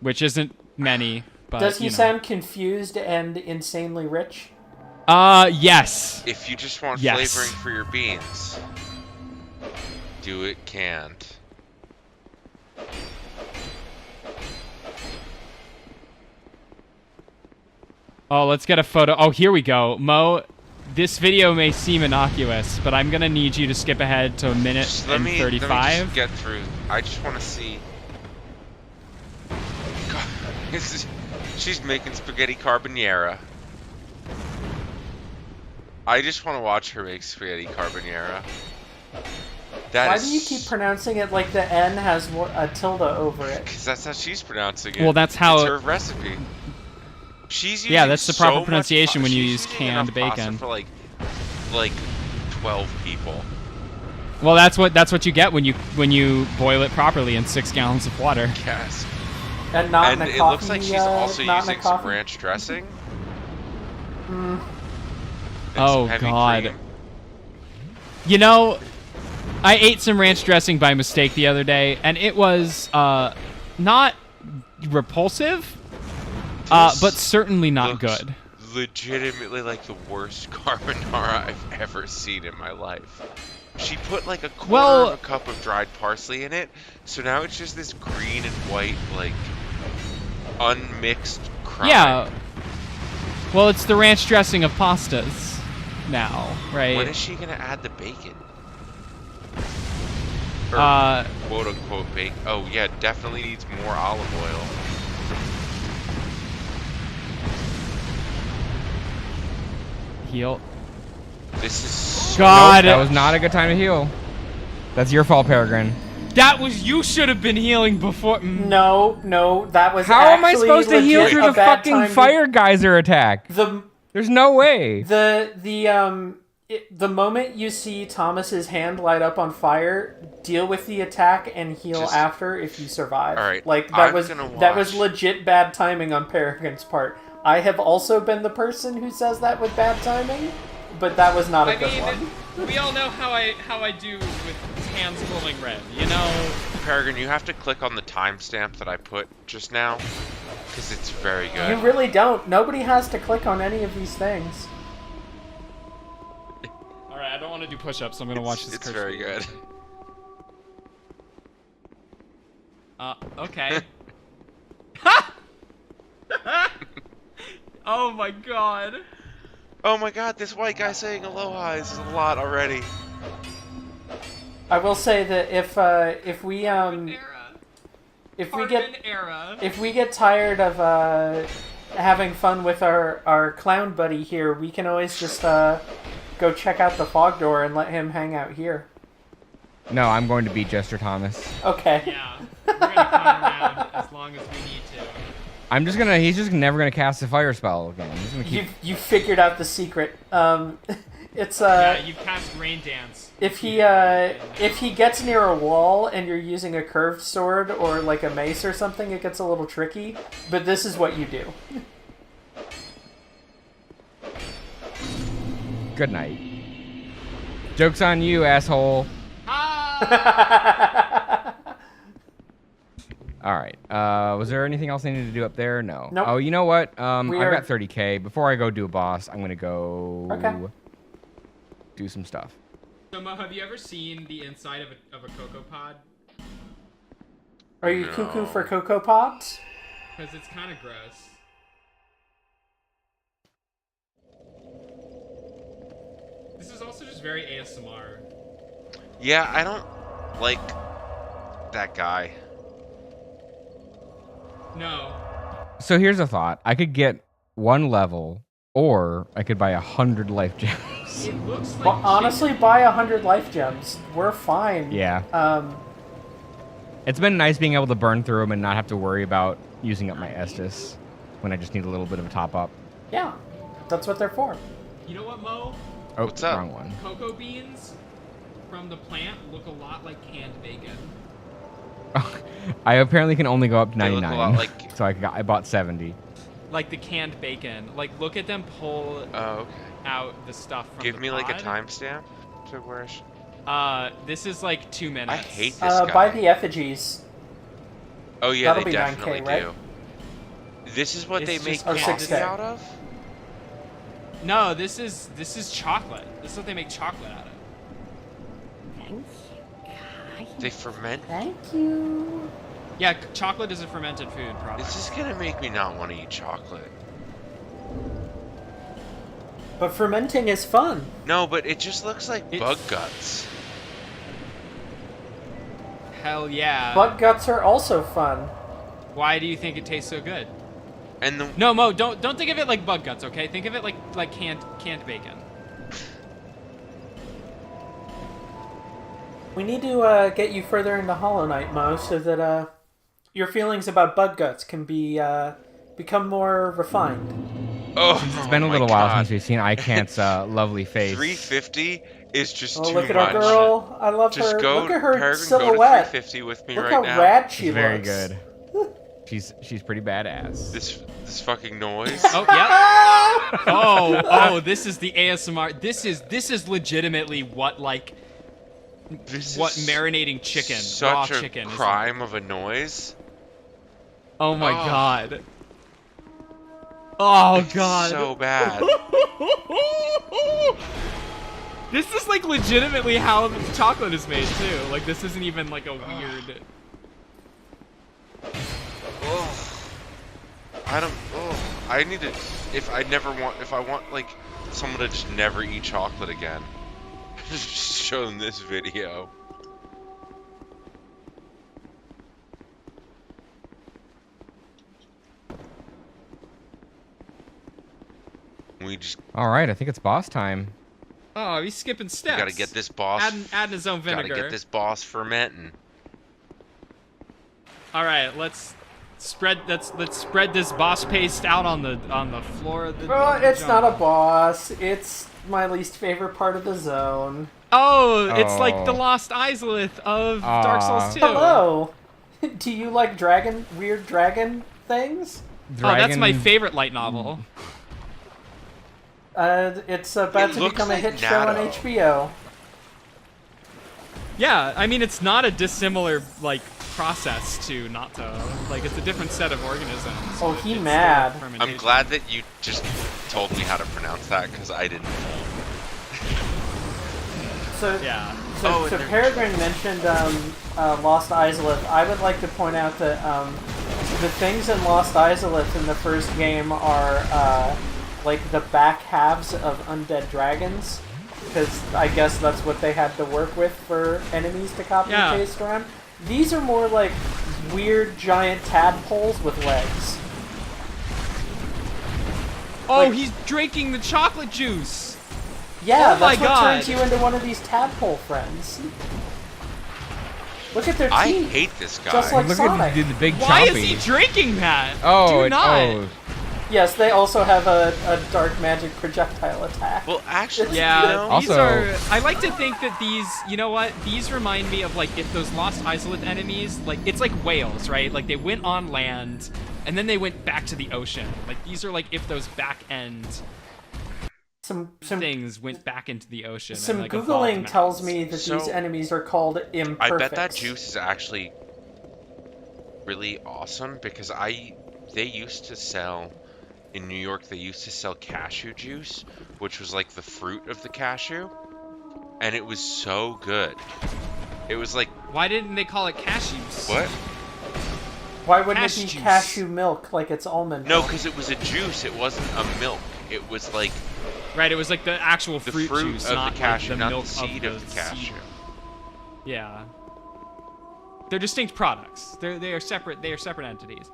Which isn't many, but Does he you know. sound confused and insanely rich? Yes. If you just want Yes. flavoring for your beans, do it canned. Oh, let's get a photo. Oh, here we go. Mo, this video may seem innocuous, but I'm gonna need you to skip ahead to a minute Just and let me 35. just get through. I just want to see. God, she's making spaghetti carbonara. I just want to watch her make spaghetti carbonara. Why do you keep pronouncing it like the N has a tilde over it? Because that's how she's pronouncing it. Well, that's how- it's her recipe. She's using Yeah, that's the so proper much pronunciation when you she's use using canned enough pasta bacon. for like 12 people. Well, that's what you get when you boil it properly in 6 gallons of water. Yes. And not And in a it coffee, looks like she's also not in a using some coffee? ranch dressing. And Oh, some heavy God. cream. You know, I ate some ranch dressing by mistake the other day, and it was not repulsive, but certainly not Looks good. Legitimately like the worst carbonara I've ever seen in my life. She put like a quarter of a cup of dried parsley in it, so now it's just this green and white, like, unmixed crime. Yeah. Well, it's the ranch dressing of pastas now, right? When is she gonna add the bacon? Or quote unquote bacon. Oh yeah, definitely needs more olive oil. Heal. This is so God. That was not a good time to heal. That's your fault, Peregrine. That was you should have been healing before. No, that was How am I actually supposed to heal legit through a the bad fucking time. fire geyser attack? There's no way. The moment you see Thomas's hand light up on fire, deal with the attack and heal after if you survive. All right, like I'm that gonna was watch. legit bad timing on Peregrine's part. I have also been the person who says that with bad timing, but that was not a good one. We all know how I do with hands glowing red, you know? Peregrine, you have to click on the timestamp that I put just now, because it's very good. You really don't. Nobody has to click on any of these things. Alright, I don't want to do push-ups, so I'm going to watch this It's cursor. very good. Okay. Oh my god. Oh my god, this white guy saying aloha is a lot already. I will say that if we get tired of having fun with our clown buddy here, we can always just go check out the fog door and let him hang out here. No, I'm going to beat Jester Thomas. Okay. Yeah, we're going to clown around as long as we need to. He's just never gonna cast a fire spell again. He's gonna keep... You figured out the secret. It's Yeah, you cast Rain Dance. if he gets near a wall and you're using a curved sword or like a mace or something, it gets a little tricky. But this is what you do. Good night. Joke's on you, asshole. All right. Was there anything else I needed to do up there? No. Nope. Oh, you know what? I've We are- got 30K. Before I go do a boss, I'm gonna go Okay. do some stuff. So, Mo, have you ever seen the inside of a cocoa pod? Are you No. cuckoo for Cocoa Pops? Because it's kind of gross. This is also just very ASMR. Yeah, I don't like that guy. No. So here's a thought. I could get 1 level, or I could buy 100 life gems. It looks like Well, honestly, buy 100 life gems. We're fine. Yeah. Um, It's been nice being able to burn through them and not have to worry about using up my Estus when I just need a little bit of a top up. yeah, that's what they're for. You know what, Mo? Oh, What's up? wrong one. Cocoa beans from the plant look a lot like canned bacon. I apparently can only go up to They look a 99. lot like- So I bought 70. Like the canned bacon. Like, look at them pull Oh, okay. out the stuff from Give the me like a pod. timestamp to where I should... This is like 2 minutes. I hate this guy. Buy the effigies. Oh yeah, That'll they be 9K, definitely right? do. This is what It's they just- make or candy 6K. out of? No, this is chocolate. This is what they make chocolate out of. Thank you. They ferment. Thank you. Yeah, chocolate is a fermented food product. This is gonna make me not want to eat chocolate. But fermenting is fun. No, but it just looks like It's- bug guts. Hell yeah. Bug guts are also fun. Why do you think it tastes so good? And the No, Mo, don't think of it like bug guts, okay? Think of it like canned bacon. We need to get you further into Hollow Knight, Mo, so that your feelings about bug guts can be become more refined. oh, It's been a my little while God. since we've seen Icant's lovely face. 350 is just Oh, too look at much. our girl! I love Just her. go, Look at her Peregrine, silhouette. go to 350 with me Look right how now. rad she She's very looks. good. She's pretty badass. This fucking noise. Oh, yeah. Oh, this is the ASMR. This is legitimately what This what is marinating chicken, such raw a chicken is crime of a noise. Oh my Oh. god. Oh god. So bad. This is like legitimately how chocolate is made too. Like this isn't even like a weird. Ugh. I don't. Ugh. I need to. If I want like someone to just never eat chocolate again, just show them this video. We just All right, I think it's boss time. Oh, he's skipping steps. gotta get this boss. Adding his own Gotta vinegar. get this boss fermenting. All right, let's spread this boss paste out on the floor of the. Well, of the it's not a jungle. boss. It's my least favorite part of the zone. Oh, it's like Oh. the Lost Isolith of Dark Aw. Souls 2. Hello. Do you like weird dragon things? Oh, that's my Dragon- favorite light novel. It's about It to looks become a like hit show on Natto. HBO. Yeah, I mean it's not a dissimilar like process to natto. Like it's a different set of organisms. Oh, but he it's still mad. I'm fermentation. glad that you just told me how to pronounce that because I didn't. So, Yeah. so, Oh, so and Peregrine mentioned Lost Isolith. I would like to point out that the things in Lost Isolith in the first game are like the back halves of undead dragons, because I guess that's what they had to work with for enemies to copy Yeah. and paste around. These are more like weird giant tadpoles with legs. Oh, like- he's drinking the chocolate juice. Yeah, Oh my that's what God. turns you into one of these tadpole friends. Look at their I teeth. hate this guy. Just like Look Sonic. at the big Why chompy. is he drinking that? Oh, Do not. oh. Yes, they also have a dark magic projectile attack. Well, actually, Yeah, you know, these Also- are. I like to think that these, you know what? These remind me of like if those Lost Isolith enemies, like it's like whales, right? Like they went on land and then they went back to the ocean. Like these are like if those back end Some things went back into the ocean. some and, like, evolved googling tells mountains. me that So- these enemies are called I imperfects. bet that juice is actually really awesome because they used to sell in New York. They used to sell cashew juice, which was like the fruit of the cashew, and it was so good. It was like Why didn't they call it cashews? what? Why wouldn't Cash it be juice. cashew milk like it's almond No, milk? because it was a juice. It wasn't a milk. It was like Right, it was like the actual the fruit, fruit juice, of not the cashew, like the not milk the seed of the seed. cashew. Yeah. They're distinct products. They are separate. They are separate entities.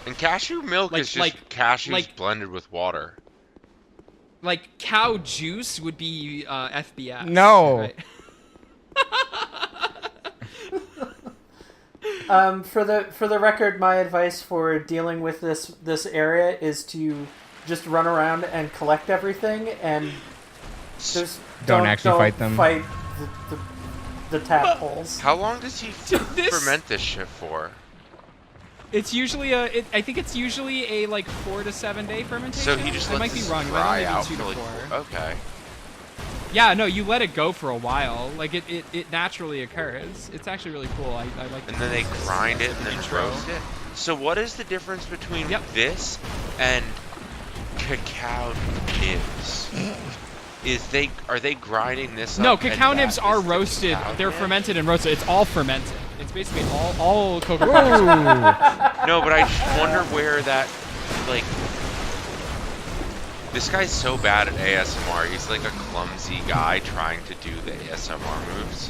And cashew milk Like- is just like- cashews like- blended with water. Like cow juice would be FBS. No. Right? For the record, my advice for dealing with this area is to just run around and collect everything, and just Don't actually fight them. Fight the tadpoles. How long does he This- ferment this shit for? It's usually I think it's usually a like 4 to 7 day fermentation. So he just I lets might be this wrong. It dry might out only be 2 for to like 4. okay. Yeah, no, you let it go for a while. Like it naturally occurs. It's actually really cool. I like. And then they grind it and then Intro. roast it. So what is the difference between Yep. this and cacao nibs? Are they grinding this up? No, and cacao that nibs are is the roasted. cacao They're nib? fermented and roasted. It's all fermented. It's basically all cocoa. No, but I just wonder where that, like, this guy's so bad at ASMR. He's like a clumsy guy trying to do the ASMR moves.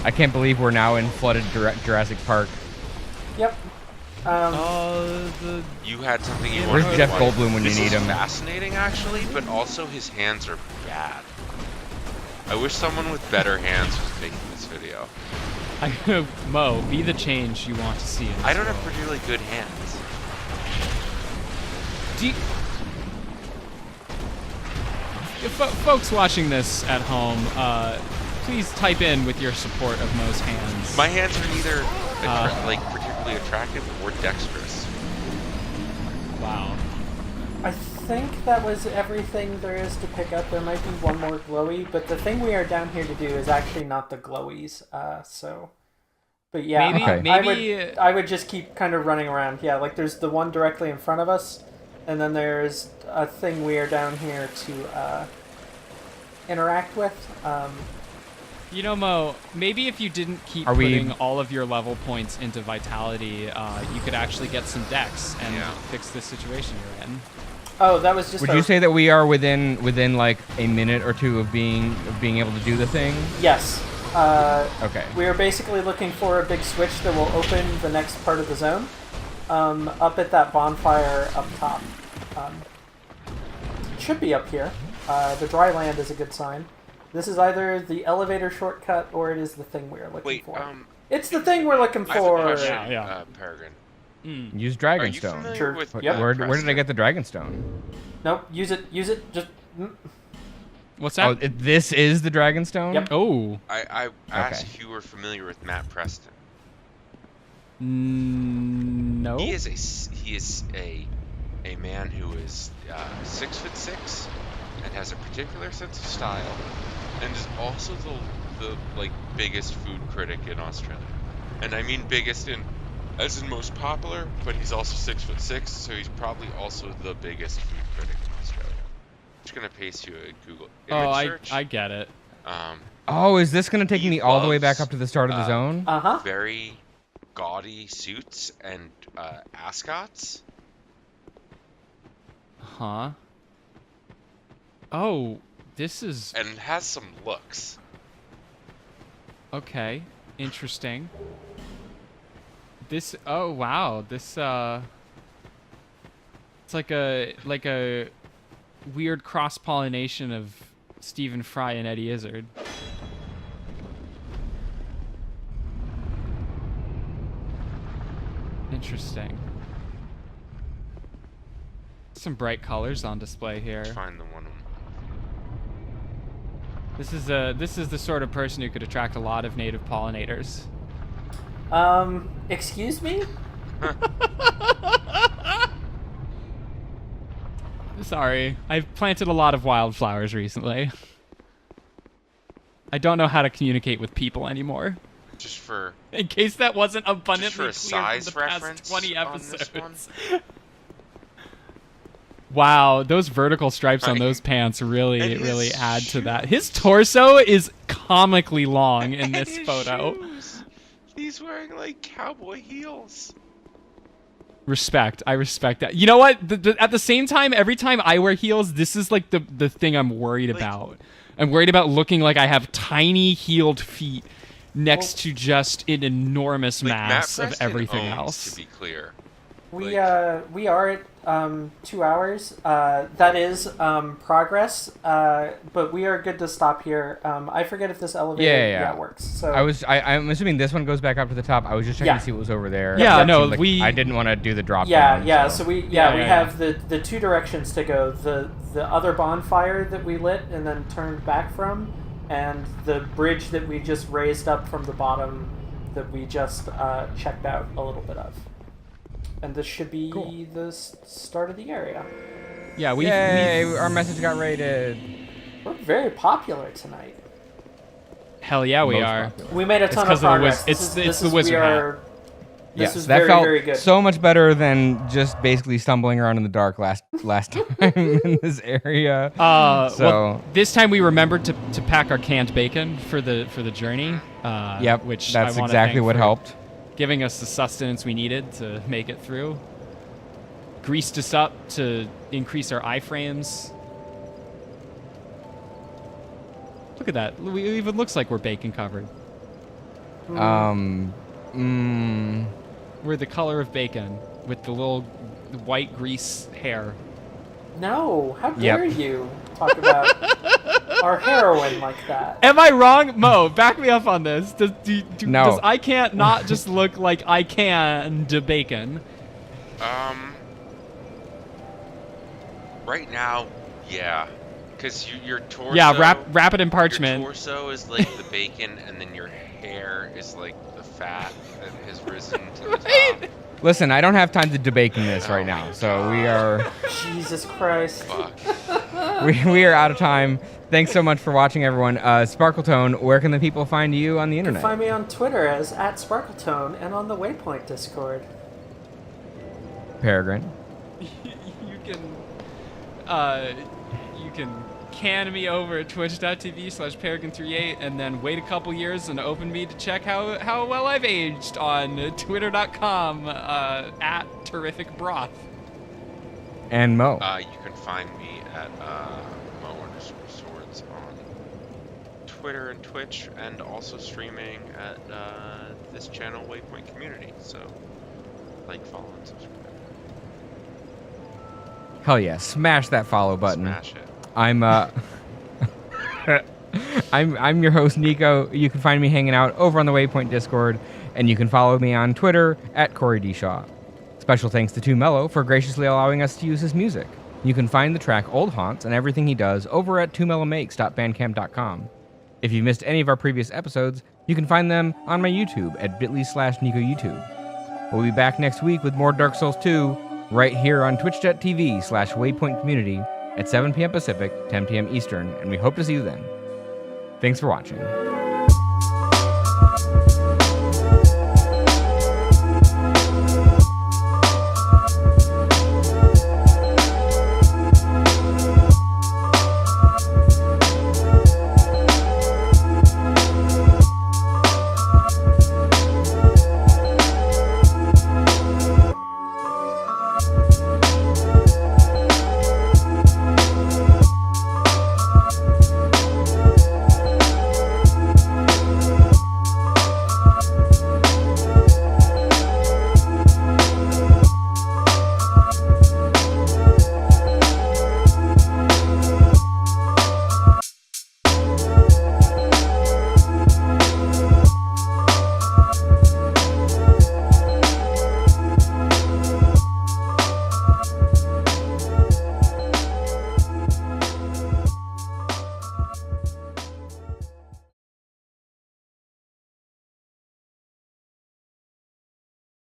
I can't believe we're now in flooded Jurassic Park. Yep. You had something you Where's wanted to Jeff watch. Goldblum when you This need is him? fascinating, actually, but also his hands are bad. I wish someone with better hands was making this video. Mo, be the change you want to see. In this I don't have world. particularly good hands. Do you, folks watching this at home, please type in with your support of Mo's hands. My hands are neither like particularly attractive or dexterous. Wow. I think that was everything there is to pick up. There might be one more glowy, but the thing we are down here to do is actually not the glowies. But yeah, Maybe- Okay. maybe- I would just keep kind of running around. Yeah, like there's the one directly in front of us, and then there's a thing we are down here to interact with. You know, Mo, maybe if you didn't keep Are we- putting all of your level points into Vitality, you could actually get some dex and Yeah. fix the situation you're in. Oh, that was just. Would you say that we are within like a minute or two of being able to do the thing? Yes. Okay. We are basically looking for a big switch that will open the next part of the zone, up at that bonfire up top. It should be up here. The dry land is a good sign. This is either the elevator shortcut or it is the thing we are looking Wait, for. It's the thing we're looking I have a for. question, Yeah. Peregrine. Use Are you Dragonstone. familiar Sure. with Yep. Where did I get the Dragonstone? Nope. Use it. Just. What's Oh, that? this is the Dragonstone? Yep. Oh. I asked if you were familiar with Matt Preston. No. He is a man who is 6'6" and has a particular sense of style, and is also the like biggest food critic in Australia. And I mean biggest as in most popular, but he's also 6'6", so he's probably also the biggest food critic in Australia. I'm just gonna paste you a Google image search. I get it. Oh, is this going to take He me all the way back loves, up to the start of the zone? Uh-huh. very gaudy suits and ascots. Huh? Oh, this is And has some looks. okay. Interesting. This. Oh wow. This. It's like a weird cross pollination of Stephen Fry and Eddie Izzard. Interesting. Some bright colors on display here. Find the one. This is the sort of person who could attract a lot of native pollinators. Excuse me? Sorry, I've planted a lot of wildflowers recently. I don't know how to communicate with people anymore. Just for In case that wasn't just abundantly for a clear size from the past reference 20 on this episodes. one. Wow, those vertical stripes on Right. those pants really, And his really add to that. His torso is comically long in And this his photo. shoes. He's wearing like cowboy heels. Respect. I respect that. You know what? At the same time, every time I wear heels, this is like the thing I'm worried Like- about. I'm worried about looking like I have tiny heeled feet next to just an enormous Like Matt mass of Preston everything owns, else. To be clear. We are at 2 hours. That is progress. But we are good to stop here. I forget if this elevator Yeah. works. So I'm assuming this one goes back up to the top. I was just checking Yeah. to see what was over there. Yeah, It no, seemed like we- I didn't want to do the drop yeah, down. So we Yeah, have the two directions to go. The other bonfire that we lit and then turned back from, and the bridge that we just raised up from the bottom that we just checked out a little bit of. And this should be Cool. the start of the area. Yeah, we Yay! Our message got rated. We're very popular tonight. hell yeah, we Most are. popular. We made a ton 'cause of of the progress. it's the wizard hat. This Yes, is that very, felt very good. so much better than just basically stumbling around in the dark last time in this area. Well, So- this time we remembered to pack our canned bacon for the journey. Yep, which that's I wanna exactly thank what for helped. giving us the sustenance we needed to make it through. Greased us up to increase our iframes. Look at that. It even looks like we're bacon covered. Mm, We're the color of bacon with the little white grease hair. No, how Yep. dare you talk about our heroine like that? Am I wrong? Mo, back me up on this. No. Does I can't not just look like I can do bacon? Right now, yeah. Because your torso. Yeah, wrap it in parchment. Your torso is like the bacon, and then your hair is like the fat that has risen to the top. listen, I don't have time to debate in this Oh right my now, so we are Jesus Christ. Fuck. we are out of time. Thanks so much for watching, everyone. Sparkletone, where can the people find you on the You can internet? find me on Twitter as @Sparkletone and on the Waypoint Discord. Peregrine. You can can me over at twitch.tv/peregrine38 and then wait a couple years and open me to check how well I've aged on twitter.com @terrificbroth. And Mo. You can find me at Mo_swords on Twitter and Twitch, and also streaming at this channel, Waypoint Community. So, like, follow, and subscribe. Hell yeah, smash that follow button. Smash it. I'm I'm your host Niko. You can find me hanging out over on the Waypoint Discord, and you can follow me on Twitter at Corey D. Shaw. Special thanks to 2Mello for graciously allowing us to use his music. You can find the track Old Haunts and everything he does over at 2mellomakes.bandcamp.com. If you missed any of our previous episodes, you can find them on my YouTube at bit.ly/NikoYouTube. We'll be back next week with more Dark Souls 2 right here on twitch.tv/waypointcommunity at 7 p.m. Pacific, 10 p.m. Eastern, and we hope to see you then. Thanks for watching.